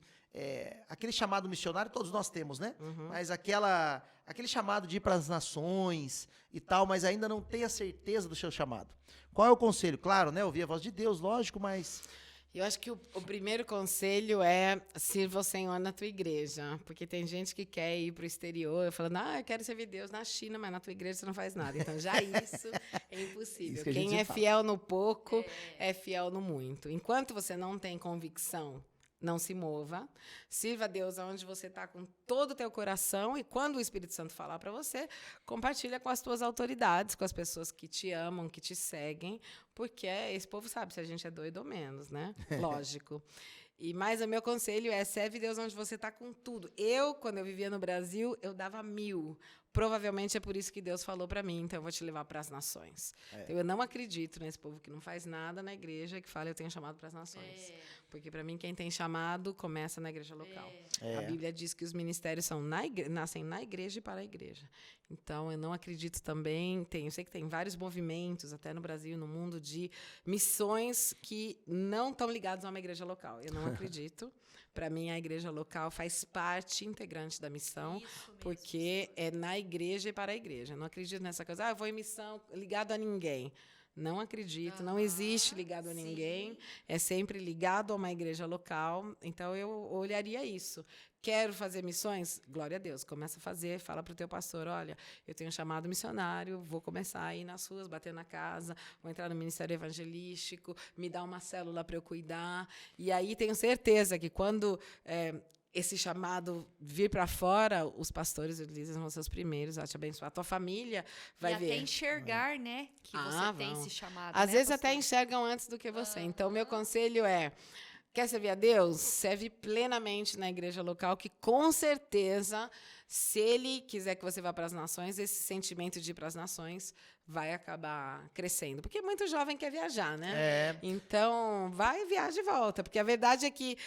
aquele chamado missionário, todos nós temos, né? Uhum. Mas aquele chamado de ir para as nações e tal, mas ainda não tem a certeza do seu chamado. Qual é o conselho? Claro, né? Ouvir a voz de Deus, lógico, mas... Eu acho que o primeiro conselho é sirva o Senhor na tua igreja. Porque tem gente que quer ir para o exterior falando, eu quero servir Deus na China, mas na tua igreja você não faz nada. Então, já isso é impossível. Isso que a Quem gente é fala. fiel no pouco é fiel no muito. Enquanto você não tem convicção, não se mova. Sirva a Deus onde você está com todo o teu coração e quando o Espírito Santo falar para você, compartilha com as tuas autoridades, com as pessoas que te amam, que te seguem, porque esse povo sabe se a gente é doido ou menos, né? Lógico. Mas o meu conselho é serve Deus onde você está com tudo. Quando eu vivia no Brasil, eu dava 1000. Provavelmente é por isso que Deus falou para mim, então eu vou te levar para as nações. Então, eu não acredito nesse povo que não faz nada na igreja, que fala eu tenho chamado para as nações. Porque, para mim, quem tem chamado começa na igreja local. A Bíblia diz que os ministérios nascem na igreja e para a igreja. Então, eu não acredito também... Eu sei que tem vários movimentos, até no Brasil e no mundo, de missões que não estão ligados a uma igreja local. Eu não acredito. Para mim, a igreja local faz parte integrante da missão, porque é na igreja e para a igreja. Eu não acredito nessa coisa, eu vou em missão ligado a ninguém. Não acredito, não existe ligado a ninguém, é sempre ligado a uma igreja local. Então, eu olharia isso. Quero fazer missões? Glória a Deus. Começa a fazer, fala para o teu pastor, olha, eu tenho um chamado missionário, vou começar a ir nas ruas, bater na casa, vou entrar no ministério evangelístico, me dá uma célula para eu cuidar. E aí tenho certeza que quando esse chamado vir para fora, os pastores e líderes vão ser os primeiros a te abençoar. A tua família vai ver. E até enxergar, né, que você tem esse chamado. Às né, vezes pastor? até enxergam antes do que você. Então, meu conselho é, quer servir a Deus? Serve plenamente na igreja local, que com certeza, se Ele quiser que você vá para as nações, esse sentimento de ir para as nações vai acabar crescendo. Porque muito jovem quer viajar, né? Então, vai, viaja e volta. Porque a verdade é que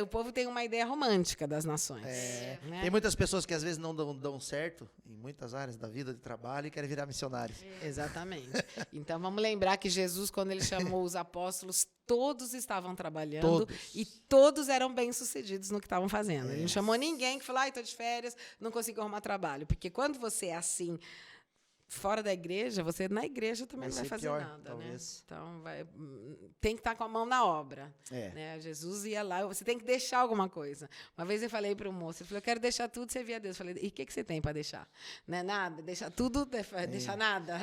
o povo tem uma ideia romântica das nações. Né? Tem muitas pessoas que às vezes não dão certo em muitas áreas da vida de trabalho e querem virar missionários. Exatamente. Então, vamos lembrar que Jesus, quando ele chamou os apóstolos, todos estavam trabalhando e todos eram bem-sucedidos no que estavam fazendo. Ele não chamou ninguém que falou, estou de férias, não consigo arrumar trabalho. Porque quando você é assim, fora da igreja, você na igreja também não vai fazer pior, nada, talvez. né? Então, tem que estar com a mão na obra. Né? Jesus ia lá, você tem que deixar alguma coisa. Uma vez eu falei para o moço, ele falou, eu quero deixar tudo, servir a Deus. Eu falei, e o que você tem para deixar? Não é nada? Deixar tudo, deixar nada.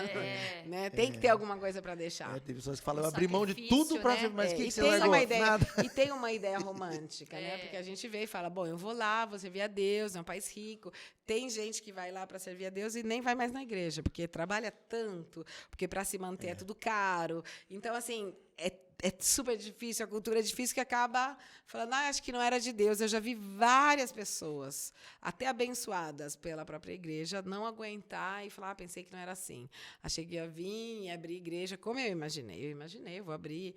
Né? Tem que ter alguma coisa para deixar. Tem pessoas que falam, eu abri mão de tudo para... né? Mas o que você tem largou? uma ideia, Nada. e tem uma ideia romântica, né? Porque a gente vê e fala, bom, eu vou lá, vou servir a Deus, é um país rico. Tem gente que vai lá para servir a Deus e nem vai mais na igreja, porque trabalha tanto, porque para se manter é tudo caro. Então, assim, é super difícil, a cultura é difícil, que acaba falando, acho que não era de Deus. Eu já vi várias pessoas, até abençoadas pela própria igreja, não aguentar e falar, pensei que não era assim. Achei que ia vir e abrir igreja, como eu imaginei. Eu vou abrir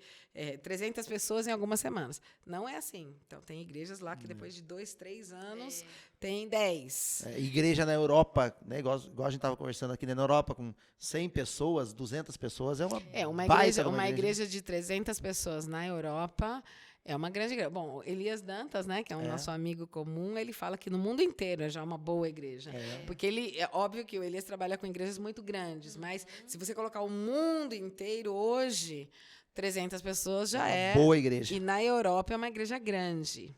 300 pessoas em algumas semanas. Não é assim. Então, tem igrejas lá que depois de 2, 3 anos, tem 10. Igreja na Europa, né, igual a gente estava conversando aqui, né, na Europa, com 100 pessoas, 200 pessoas, uma igreja de 300 pessoas na Europa é uma grande igreja. Bom, Elias Dantas, né, que é um nosso amigo comum, ele fala que no mundo inteiro é já uma boa igreja. Porque é óbvio que o Elias trabalha com igrejas muito grandes, mas se você colocar o mundo inteiro hoje, 300 pessoas já é boa igreja. E na Europa é uma igreja grande.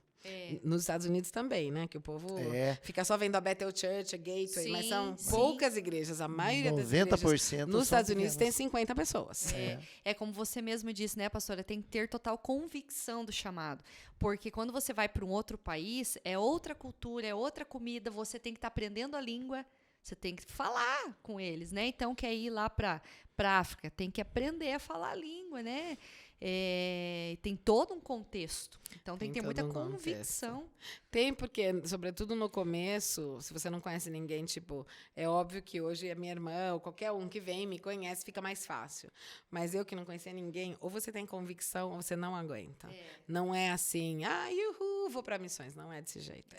Nos Estados Unidos também, né? Que o povo fica só vendo a Bethel Church, a Gateway, Sim, mas são sim. poucas igrejas. A maioria das igrejas 90% nos são Estados Unidos tem pequenas. 50 pessoas. É como você mesmo disse, né, pastora? Tem que ter total convicção do chamado. Porque quando você vai para um outro país, é outra cultura, é outra comida, você tem que estar aprendendo a língua, você tem que falar com eles, né? Então, quer ir lá para a África, tem que aprender a falar a língua, né? Tem todo um contexto. Então, tem que ter muita convicção. Tem, porque, sobretudo no começo, se você não conhece ninguém, tipo, é óbvio que hoje a minha irmã ou qualquer um que vem, me conhece, fica mais fácil. Mas eu que não conhecia ninguém, ou você tem convicção ou você não aguenta. Não é assim, vou para missões. Não é desse jeito.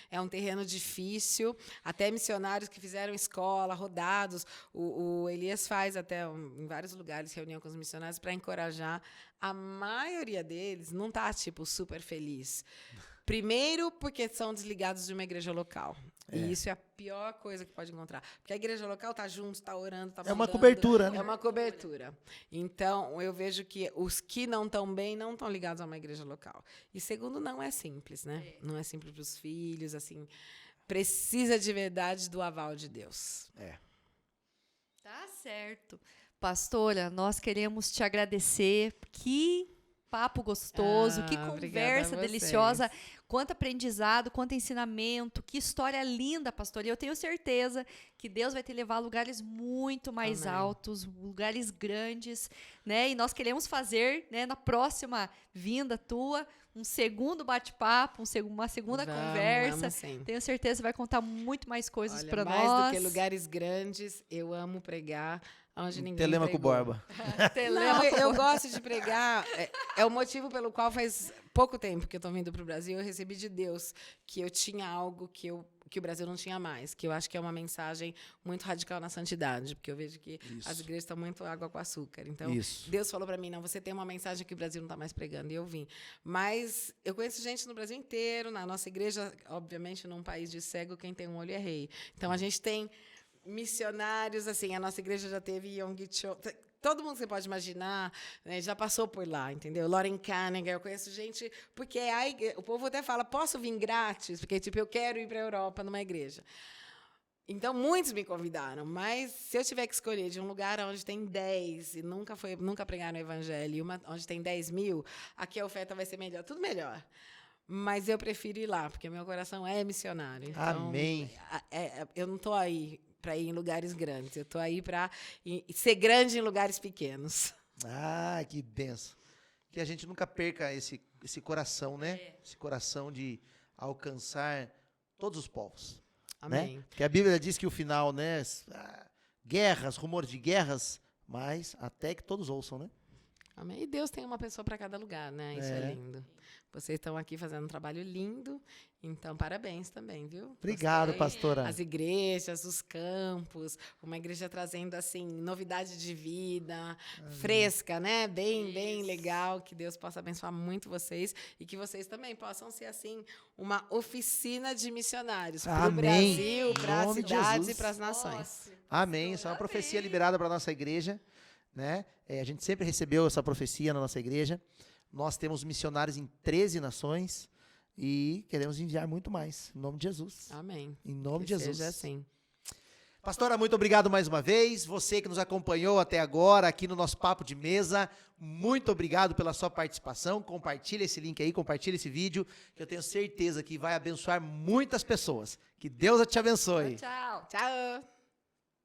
É um terreno difícil. Até missionários que fizeram escola, rodados. O Elias faz até em vários lugares reunião com os missionários para encorajar. A maioria deles não tá, tipo, super feliz. Primeiro, porque são desligados de uma igreja local. E isso é a pior coisa que pode encontrar. Porque a igreja local tá junto, tá orando, tá mandando. É uma cobertura, né? É uma cobertura. Então, eu vejo que os que não estão bem não estão ligados a uma igreja local. E segundo, não é simples, né? Não é simples para os filhos, assim. Precisa de verdade do aval de Deus. Tá certo. Pastora, nós queremos te agradecer. Que papo gostoso, que conversa deliciosa, quanto aprendizado, quanto ensinamento, que história linda, pastora. E eu tenho certeza que Deus vai te levar a lugares muito mais altos, lugares grandes, né? E nós queremos fazer, né, na próxima vinda tua, um segundo bate-papo, uma segunda conversa. Tenho certeza que vai contar muito mais coisas para nós. Mais do que lugares grandes, eu amo pregar onde ninguém Telêmaco pregou. Borba. Não, eu gosto de pregar. É o motivo pelo qual faz pouco tempo que eu estou vindo para o Brasil. Eu recebi de Deus que eu tinha algo que o Brasil não tinha mais, que eu acho que é uma mensagem muito radical na santidade, porque eu vejo que as igrejas estão muito água com açúcar. Então, Deus falou para mim, não, você tem uma mensagem que o Brasil não está mais pregando, e eu vim. Mas eu conheço gente no Brasil inteiro, na nossa igreja, obviamente, num país de cego, quem tem um olho é rei. Então, a gente tem missionários, assim, a nossa igreja já teve Yonggi Cho, todo mundo que você pode imaginar, né, já passou por lá, entendeu? Lauren Kanigher, eu conheço gente, porque o povo até fala, posso vir grátis? Porque, tipo, eu quero ir para a Europa numa igreja. Então, muitos me convidaram, mas se eu tiver que escolher de um lugar onde tem 10 e nunca pregaram o evangelho, e onde tem 10 mil, aqui a oferta vai ser melhor, tudo melhor. Mas eu prefiro ir lá, porque meu coração é missionário. Então, Amém. Eu não estou aí para ir em lugares grandes. Eu estou aí para ser grande em lugares pequenos. Ah, que benção. Que a gente nunca perca esse coração, né? Esse coração de alcançar todos os povos. Amém. Né? Porque a Bíblia diz que o final, né? Guerras, rumores de guerras, mas até que todos ouçam, né? Amém. E Deus tem uma pessoa para cada lugar, né? Isso é lindo. Vocês estão aqui fazendo um trabalho lindo, então parabéns também, viu? Obrigado, pastora. As igrejas, os campos, uma igreja trazendo, assim, novidade de vida, fresca, né? Bem legal, que Deus possa abençoar muito vocês e que vocês também possam ser, assim, uma oficina de missionários para o Brasil, para as cidades e para as nações. Amém. Isso é uma profecia liberada para a nossa igreja, né? A gente sempre recebeu essa profecia na nossa igreja. Nós temos missionários em 13 nações e queremos enviar muito mais. Em nome de Jesus. Amém. Em nome de Jesus. Seja assim. Pastora, muito obrigado mais uma vez. Você que nos acompanhou até agora aqui no nosso Papo de Mesa, muito obrigado pela sua participação. Compartilha esse link aí, compartilha esse vídeo, que eu tenho certeza que vai abençoar muitas pessoas. Que Deus te abençoe. Tchau. Tchau.